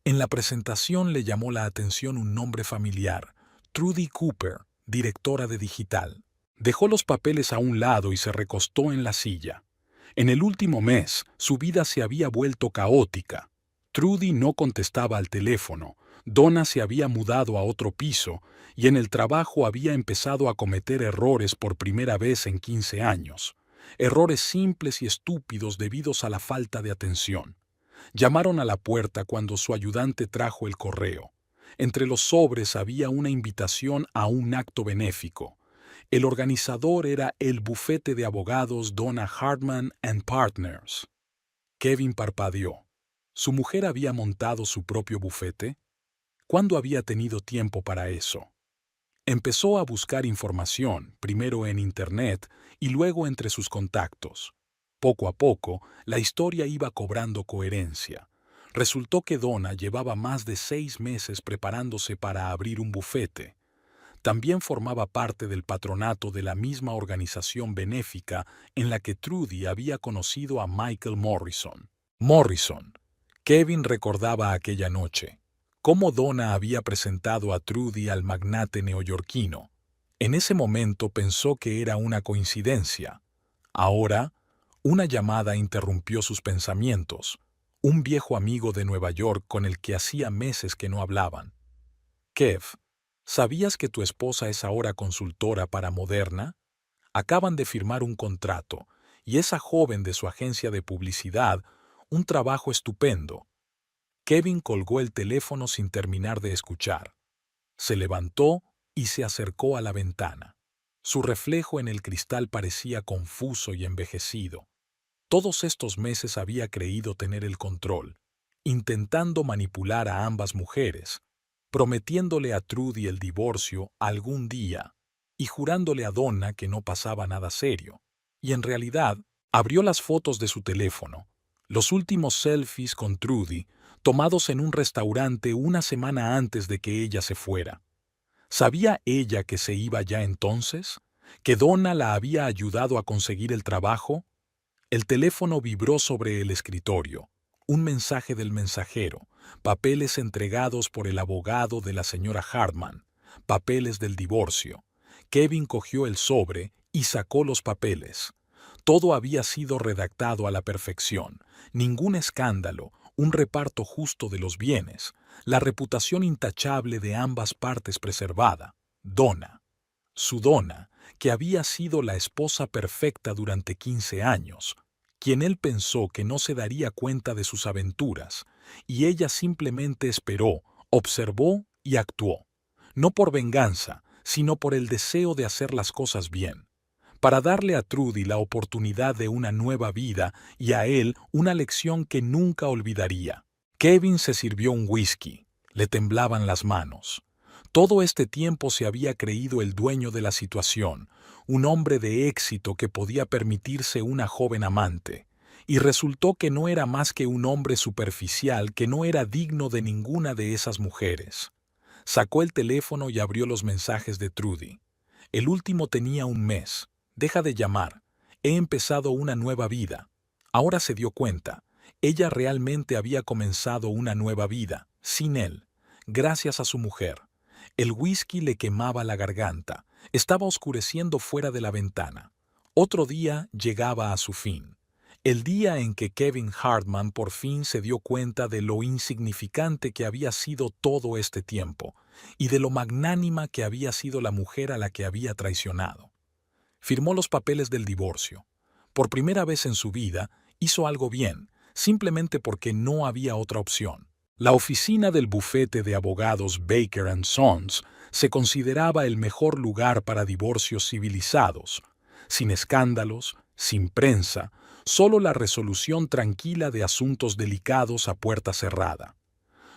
En la presentación le llamó la atención un nombre familiar: Trudy Cooper, directora de digital. Dejó los papeles a un lado y se recostó en la silla. En el último mes, su vida se había vuelto caótica. Trudy no contestaba al teléfono, Donna se había mudado a otro piso y en el trabajo había empezado a cometer errores por primera vez en 15 años. Errores simples y estúpidos debidos a la falta de atención. Llamaron a la puerta cuando su ayudante trajo el correo. Entre los sobres había una invitación a un acto benéfico. El organizador era el bufete de abogados Donna Hartman and Partners. Kevin parpadeó. ¿Su mujer había montado su propio bufete? ¿Cuándo había tenido tiempo para eso? Empezó a buscar información, primero en Internet y luego entre sus contactos. Poco a poco, la historia iba cobrando coherencia. Resultó que Donna llevaba más de 6 meses preparándose para abrir un bufete. También formaba parte del patronato de la misma organización benéfica en la que Trudy había conocido a Michael Morrison. Kevin recordaba aquella noche, cómo Donna había presentado a Trudy al magnate neoyorquino. En ese momento pensó que era una coincidencia. Ahora, una llamada interrumpió sus pensamientos. Un viejo amigo de Nueva York con el que hacía meses que no hablaban. Kev, ¿sabías que tu esposa es ahora consultora para Moderna? Acaban de firmar un contrato, y esa joven de su agencia de publicidad, un trabajo estupendo. Kevin colgó el teléfono sin terminar de escuchar. Se levantó y se acercó a la ventana. Su reflejo en el cristal parecía confuso y envejecido. Todos estos meses había creído tener el control, intentando manipular a ambas mujeres, prometiéndole a Trudy el divorcio algún día y jurándole a Donna que no pasaba nada serio. Y en realidad, abrió las fotos de su teléfono, los últimos selfies con Trudy, tomados en un restaurante una semana antes de que ella se fuera. ¿Sabía ella que se iba ya entonces? ¿Que Donna la había ayudado a conseguir el trabajo? El teléfono vibró sobre el escritorio. Un mensaje del mensajero, papeles entregados por el abogado de la señora Hartman, papeles del divorcio. Kevin cogió el sobre y sacó los papeles. Todo había sido redactado a la perfección, ningún escándalo, un reparto justo de los bienes, la reputación intachable de ambas partes preservada. Donna, su Donna, que había sido la esposa perfecta durante 15 años, quien él pensó que no se daría cuenta de sus aventuras, y ella simplemente esperó, observó y actuó, no por venganza, sino por el deseo de hacer las cosas bien, para darle a Trudy la oportunidad de una nueva vida y a él una lección que nunca olvidaría. Kevin se sirvió un whisky, le temblaban las manos. Todo este tiempo se había creído el dueño de la situación, un hombre de éxito que podía permitirse una joven amante, y resultó que no era más que un hombre superficial que no era digno de ninguna de esas mujeres. Sacó el teléfono y abrió los mensajes de Trudy. El último tenía un mes. Deja de llamar. He empezado una nueva vida. Ahora se dio cuenta. Ella realmente había comenzado una nueva vida, sin él, gracias a su mujer. El whisky le quemaba la garganta. Estaba oscureciendo fuera de la ventana. Otro día llegaba a su fin. El día en que Kevin Hartman por fin se dio cuenta de lo insignificante que había sido todo este tiempo y de lo magnánima que había sido la mujer a la que había traicionado. Firmó los papeles del divorcio. Por primera vez en su vida, hizo algo bien, simplemente porque no había otra opción. La oficina del bufete de abogados Baker & Sons se consideraba el mejor lugar para divorcios civilizados, sin escándalos, sin prensa, solo la resolución tranquila de asuntos delicados a puerta cerrada.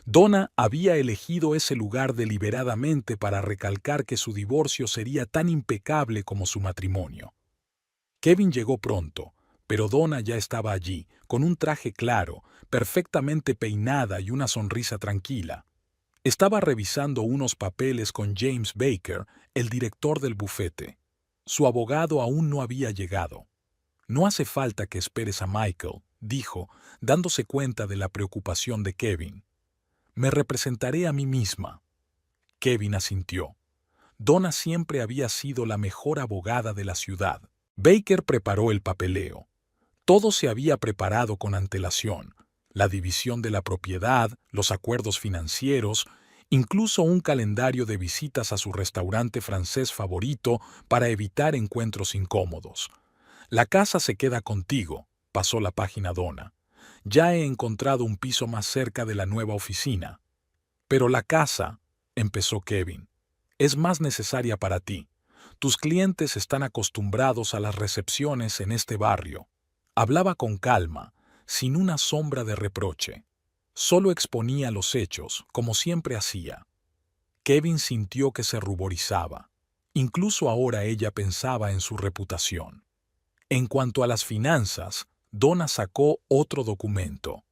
Donna había elegido ese lugar deliberadamente para recalcar que su divorcio sería tan impecable como su matrimonio. Kevin llegó pronto, pero Donna ya estaba allí, con un traje claro, perfectamente peinada y una sonrisa tranquila. Estaba revisando unos papeles con James Baker, el director del bufete. Su abogado aún no había llegado. «No hace falta que esperes a Michael», dijo, dándose cuenta de la preocupación de Kevin. «Me representaré a mí misma». Kevin asintió. Donna siempre había sido la mejor abogada de la ciudad. Baker preparó el papeleo. Todo se había preparado con antelación. La división de la propiedad, los acuerdos financieros, incluso un calendario de visitas a su restaurante francés favorito para evitar encuentros incómodos. «La casa se queda contigo», pasó la página Donna. «Ya he encontrado un piso más cerca de la nueva oficina». «Pero la casa», empezó Kevin, «es más necesaria para ti. Tus clientes están acostumbrados a las recepciones en este barrio». Hablaba con calma, sin una sombra de reproche. Solo exponía los hechos, como siempre hacía. Kevin sintió que se ruborizaba. Incluso ahora ella pensaba en su reputación. En cuanto a las finanzas, Donna sacó otro documento.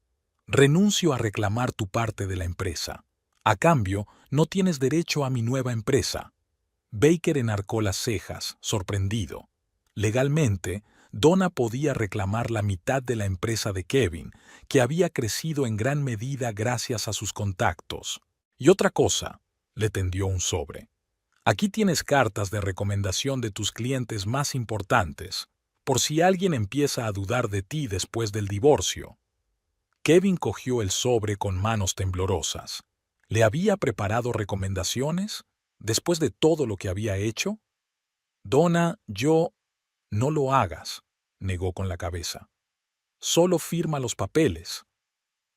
Renuncio a reclamar tu parte de la empresa. A cambio, no tienes derecho a mi nueva empresa. Baker enarcó las cejas, sorprendido. Legalmente, Donna podía reclamar la mitad de la empresa de Kevin, que había crecido en gran medida gracias a sus contactos. Y otra cosa, le tendió un sobre. Aquí tienes cartas de recomendación de tus clientes más importantes, por si alguien empieza a dudar de ti después del divorcio. Kevin cogió el sobre con manos temblorosas. ¿Le había preparado recomendaciones después de todo lo que había hecho? Donna, no lo hagas, negó con la cabeza. Solo firma los papeles.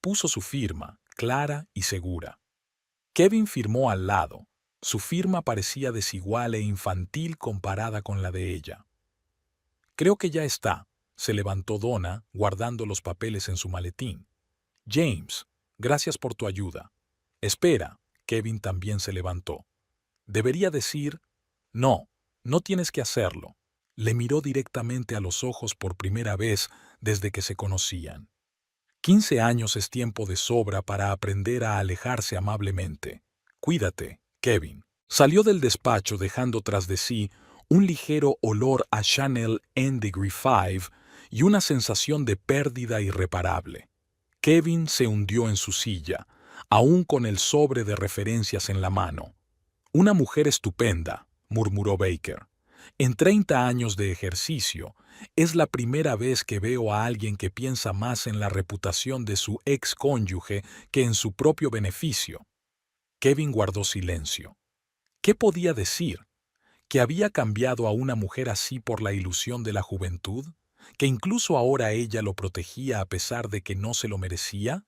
Puso su firma, clara y segura. Kevin firmó al lado. Su firma parecía desigual e infantil comparada con la de ella. Creo que ya está, se levantó Donna, guardando los papeles en su maletín. James, gracias por tu ayuda. Espera, Kevin también se levantó. Debería decir, no, no tienes que hacerlo. Le miró directamente a los ojos por primera vez desde que se conocían. 15 años es tiempo de sobra para aprender a alejarse amablemente. Cuídate, Kevin. Salió del despacho dejando tras de sí un ligero olor a Chanel en Degree 5 y una sensación de pérdida irreparable. Kevin se hundió en su silla, aún con el sobre de referencias en la mano. Una mujer estupenda, murmuró Baker. En 30 años de ejercicio, es la primera vez que veo a alguien que piensa más en la reputación de su ex cónyuge que en su propio beneficio. Kevin guardó silencio. ¿Qué podía decir? ¿Que había cambiado a una mujer así por la ilusión de la juventud? ¿Que incluso ahora ella lo protegía a pesar de que no se lo merecía?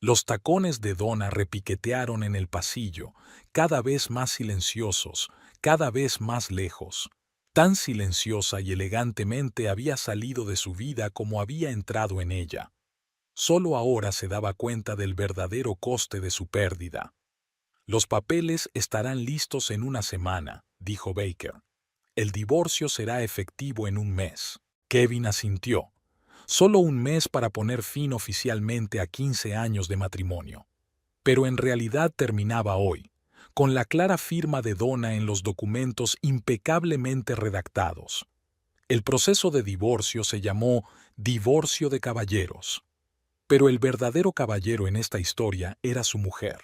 Los tacones de Donna repiquetearon en el pasillo, cada vez más silenciosos, cada vez más lejos. Tan silenciosa y elegantemente había salido de su vida como había entrado en ella. Solo ahora se daba cuenta del verdadero coste de su pérdida. Los papeles estarán listos en una semana, dijo Baker. El divorcio será efectivo en un mes. Kevin asintió. Solo un mes para poner fin oficialmente a 15 años de matrimonio. Pero en realidad terminaba hoy, con la clara firma de Donna en los documentos impecablemente redactados. El proceso de divorcio se llamó divorcio de caballeros. Pero el verdadero caballero en esta historia era su mujer.